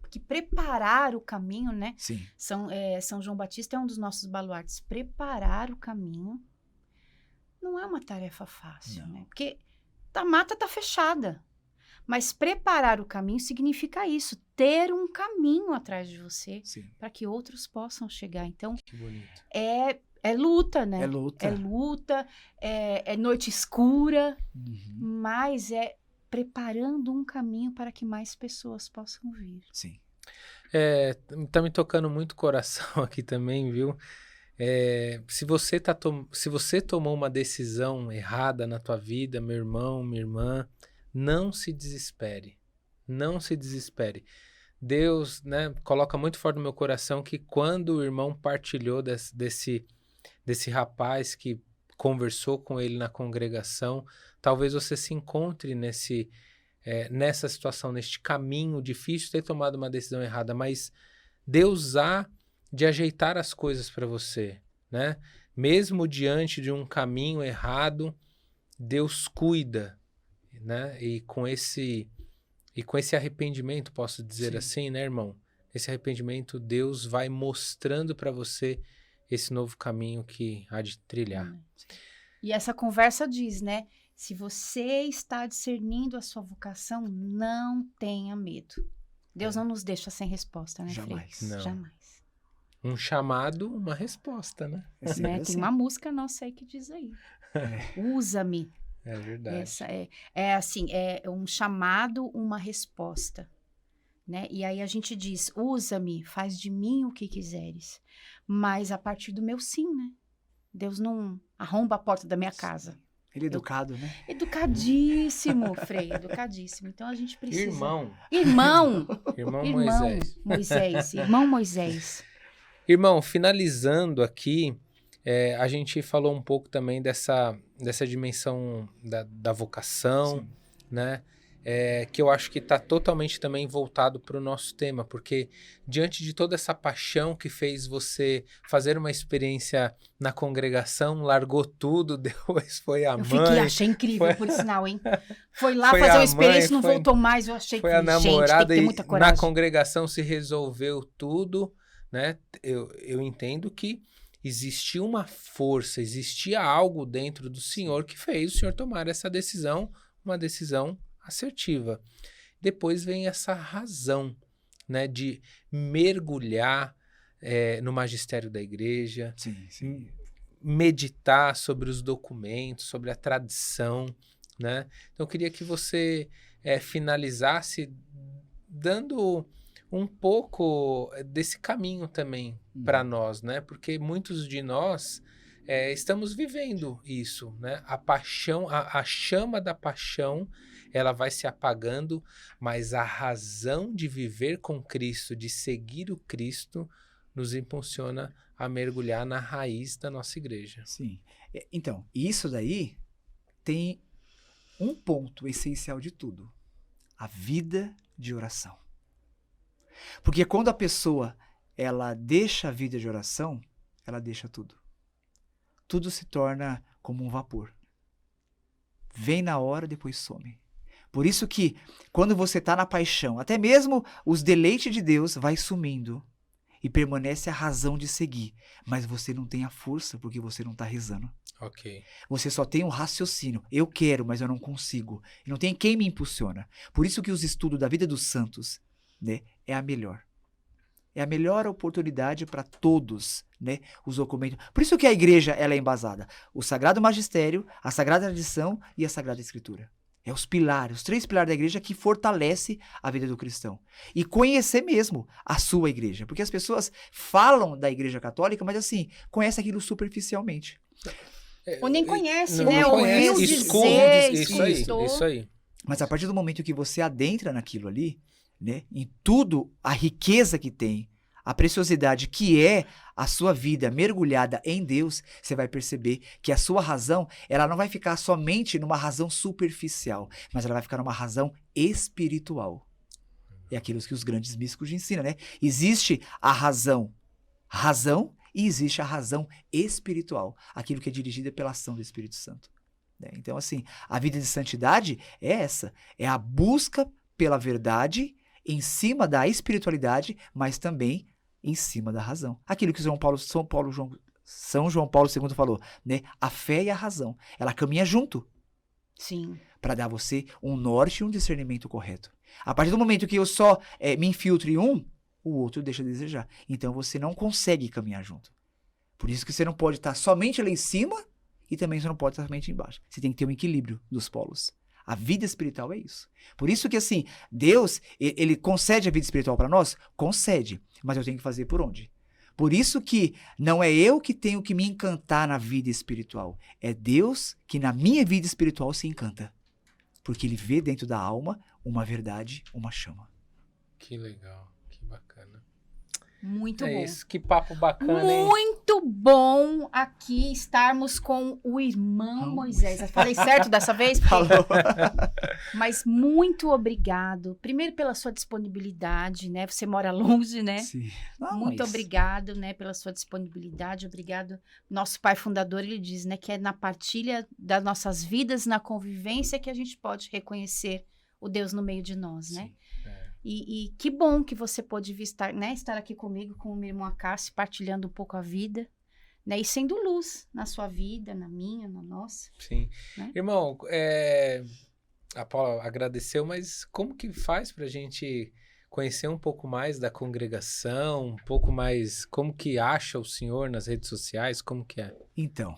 Que preparar o caminho, né? Sim. São João Batista é um dos nossos baluartes. Preparar o caminho não é uma tarefa fácil, Não. né? Porque a mata tá fechada. Mas preparar o caminho significa isso, ter um caminho atrás de você Sim. para que outros possam chegar. Então, Que bonito. é luta, né? É luta. É luta, é noite escura, Uhum. mas é preparando um caminho para que mais pessoas possam vir. Sim. Tá me tocando muito o coração aqui também, viu? Se você tomou uma decisão errada na tua vida, meu irmão, minha irmã, não se desespere. Não se desespere. Deus, né, coloca muito forte no meu coração que quando o irmão partilhou desse rapaz que conversou com ele na congregação, talvez você se encontre nessa situação, neste caminho difícil de ter tomado uma decisão errada, mas Deus há de ajeitar as coisas para você, né? Mesmo diante de um caminho errado, Deus cuida, né? E com esse arrependimento, posso dizer Sim. assim, né, irmão? Esse arrependimento, Deus vai mostrando para você esse novo caminho que há de trilhar. E essa conversa diz, né? Se você está discernindo a sua vocação, não tenha medo. Deus não nos deixa sem resposta, né, Frei? Jamais. Não. Jamais. Um chamado, uma resposta, né? É sempre Né? assim. Tem uma música nossa aí que diz aí. Usa-me. É verdade. Essa é assim, é um chamado, uma resposta, né? E aí a gente diz, usa-me, faz de mim o que quiseres, mas a partir do meu sim, né? Deus não arromba a porta da minha casa. Ele é educado, né? Educadíssimo, Frei, educadíssimo. Então a gente precisa... Irmão Irmão Moisés. Irmão Moisés. Irmão, finalizando aqui, a gente falou um pouco também dessa dimensão da vocação, Sim. né? Que eu acho que está totalmente também voltado para o nosso tema, porque diante de toda essa paixão que fez você fazer uma experiência na congregação, largou tudo, depois foi a mãe. Achei incrível, por sinal, hein? Foi lá Foi fazer a uma experiência, mãe, não voltou mais, eu achei Foi que, a gente, tem que namorada ter e muita coragem. na congregação se resolveu tudo, né? Eu entendo que existia uma força, existia algo dentro do Senhor que fez o Senhor tomar essa decisão, uma decisão assertiva. Depois vem essa razão, né, de mergulhar no magistério da igreja, Sim. meditar sobre os documentos, sobre a tradição, né? Então eu queria que você finalizasse dando um pouco desse caminho também para nós, né? Porque muitos de nós estamos vivendo isso, né? A paixão, a chama da paixão, ela vai se apagando, mas a razão de viver com Cristo, de seguir o Cristo, nos impulsiona a mergulhar na raiz da nossa igreja. Sim. Então, isso daí tem um ponto essencial de tudo: a vida de oração. Porque quando a pessoa ela deixa a vida de oração, ela deixa tudo. Tudo se torna como um vapor. Vem na hora, depois some. Por isso que quando você está na paixão, até mesmo os deleites de Deus vai sumindo e permanece a razão de seguir, mas você não tem a força porque você não está rezando. Ok. Você só tem um raciocínio. Eu quero, mas eu não consigo. E não tem quem me impulsiona. Por isso que os estudos da vida dos santos, né, é a melhor. É a melhor oportunidade para todos, né, os documentos. Por isso que a igreja ela é embasada. O Sagrado Magistério, a Sagrada Tradição e a Sagrada Escritura. É os pilares, os 3 pilares da igreja que fortalece a vida do cristão. E conhecer mesmo a sua igreja. Porque as pessoas falam da igreja católica, mas assim, conhecem aquilo superficialmente. Ou nem conhece, Não né? conhece, Ouviu escuta, dizer, isso aí. Mas a partir do momento que você adentra naquilo ali, né, em tudo, a riqueza que tem, a preciosidade que é a sua vida mergulhada em Deus, você vai perceber que a sua razão, ela não vai ficar somente numa razão superficial, mas ela vai ficar numa razão espiritual. É aquilo que os grandes místicos ensinam, né? Existe a razão e existe a razão espiritual, aquilo que é dirigida pela ação do Espírito Santo. Né? Então, assim, a vida de santidade é essa, é a busca pela verdade em cima da espiritualidade, mas também em cima da razão. Aquilo que São João Paulo II falou, né? A fé e a razão, ela caminha junto. Sim. Para dar a você um norte e um discernimento correto. A partir do momento que eu só me infiltro em um, o outro deixa a desejar. Então você não consegue caminhar junto. Por isso que você não pode estar somente lá em cima e também você não pode estar somente embaixo. Você tem que ter um equilíbrio dos polos. A vida espiritual é isso. Por isso que, assim, Deus, ele concede a vida espiritual para nós? Concede. Mas eu tenho que fazer por onde? Por isso que não é eu que tenho que me encantar na vida espiritual. É Deus que na minha vida espiritual se encanta. Porque ele vê dentro da alma uma verdade, uma chama. Que legal, que bacana. Muito bom. Isso, que papo bacana, hein? Muito bom aqui estarmos com o irmão Moisés. Eu falei certo dessa vez? Falou. Mas muito obrigado. Primeiro pela sua disponibilidade, né? Você mora longe, né? Sim. Não, Muito mas- obrigado, né, pela sua disponibilidade. Obrigado. Nosso pai fundador, ele diz, né, que é na partilha das nossas vidas, na convivência, que a gente pode reconhecer o Deus no meio de nós, né? E que bom que você pôde vir estar, né, estar aqui comigo, com o meu irmão Acácio, partilhando um pouco a vida, né? E sendo luz na sua vida, na minha, na nossa. Sim. Né? Irmão, a Paula agradeceu, mas como que faz pra gente conhecer um pouco mais da congregação, um pouco mais, como que acha o senhor nas redes sociais, como que é? Então,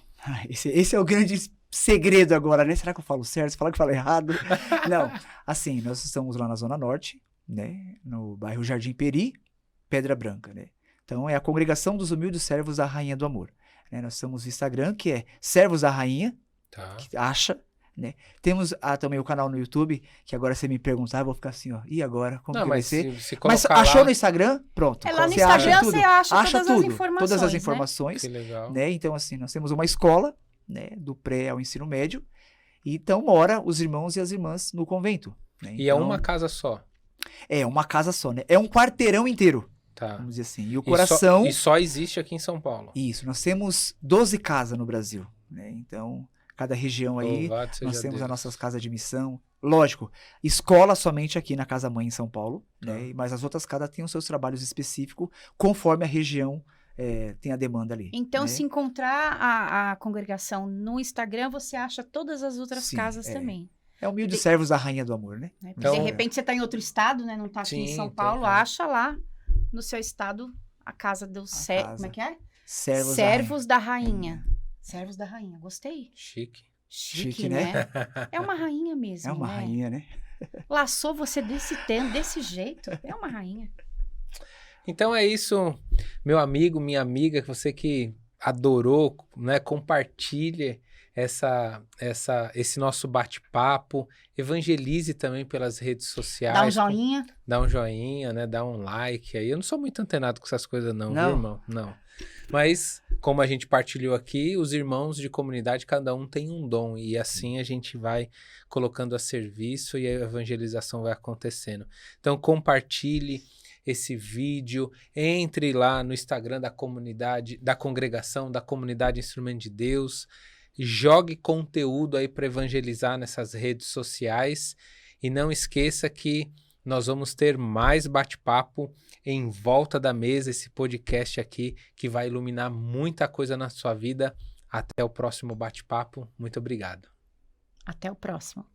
esse é o grande segredo agora, né? Será que eu falo certo? Você fala que eu falo errado? Não. Assim, nós estamos lá na Zona Norte, né? No bairro Jardim Peri, Pedra Branca, né? Então, é a Congregação dos Humildes Servos da Rainha do Amor. Né? Nós temos o Instagram, que é Servos da Rainha, Tá. que acha, né? Temos também o canal no YouTube, que agora você me perguntar, eu vou ficar assim, ó, e agora? Como Não, que vai mas ser? se Mas colocar achou lá, no Instagram? Pronto. É lá no Você acha Instagram, tudo. você acha todas as tudo, informações, todas as né? informações, que legal. né? Então, assim, nós temos uma escola, né, do pré ao ensino médio, e então mora os irmãos e as irmãs no convento. Né? E é Então, uma casa só. É uma casa só, né? É um quarteirão inteiro, Tá. vamos dizer assim. E o coração... E só existe aqui em São Paulo. Isso, nós temos 12 casas no Brasil, né? Então, cada região aí, Louvado seja nós temos Deus. as nossas casas de missão. Lógico, escola somente aqui na Casa Mãe em São Paulo, né? Mas as outras casas têm os seus trabalhos específicos, conforme a região tem a demanda ali. Então, né? se encontrar a congregação no Instagram, você acha todas as outras Sim, casas também. É humilde servos da Rainha do Amor, né? Né? Porque Então- de repente você está em outro estado, né? Não está aqui em Sim, São tem, Paulo, é. acha lá no seu estado a casa dos casa. Como é que é? Servos Da Rainha. Servos da Rainha, gostei. Chique. Chique, né? né? É uma rainha mesmo, É uma né? rainha, né? Laçou você desse jeito. É uma rainha. Então é isso, meu amigo, minha amiga, você que adorou, né? Compartilhe esse nosso bate-papo, evangelize também pelas redes sociais. Dá um joinha. Dá um joinha, né? Dá um like aí. Eu não sou muito antenado com essas coisas não, Não? viu, irmão? Não. Mas, como a gente partilhou aqui, os irmãos de comunidade, cada um tem um dom. E assim a gente vai colocando a serviço e a evangelização vai acontecendo. Então, compartilhe esse vídeo, entre lá no Instagram da comunidade, da congregação, da comunidade Instrumento de Deus, jogue conteúdo aí para evangelizar nessas redes sociais e não esqueça que nós vamos ter mais bate-papo em Volta da Mesa, esse podcast aqui que vai iluminar muita coisa na sua vida. Até o próximo bate-papo. Muito obrigado. Até o próximo.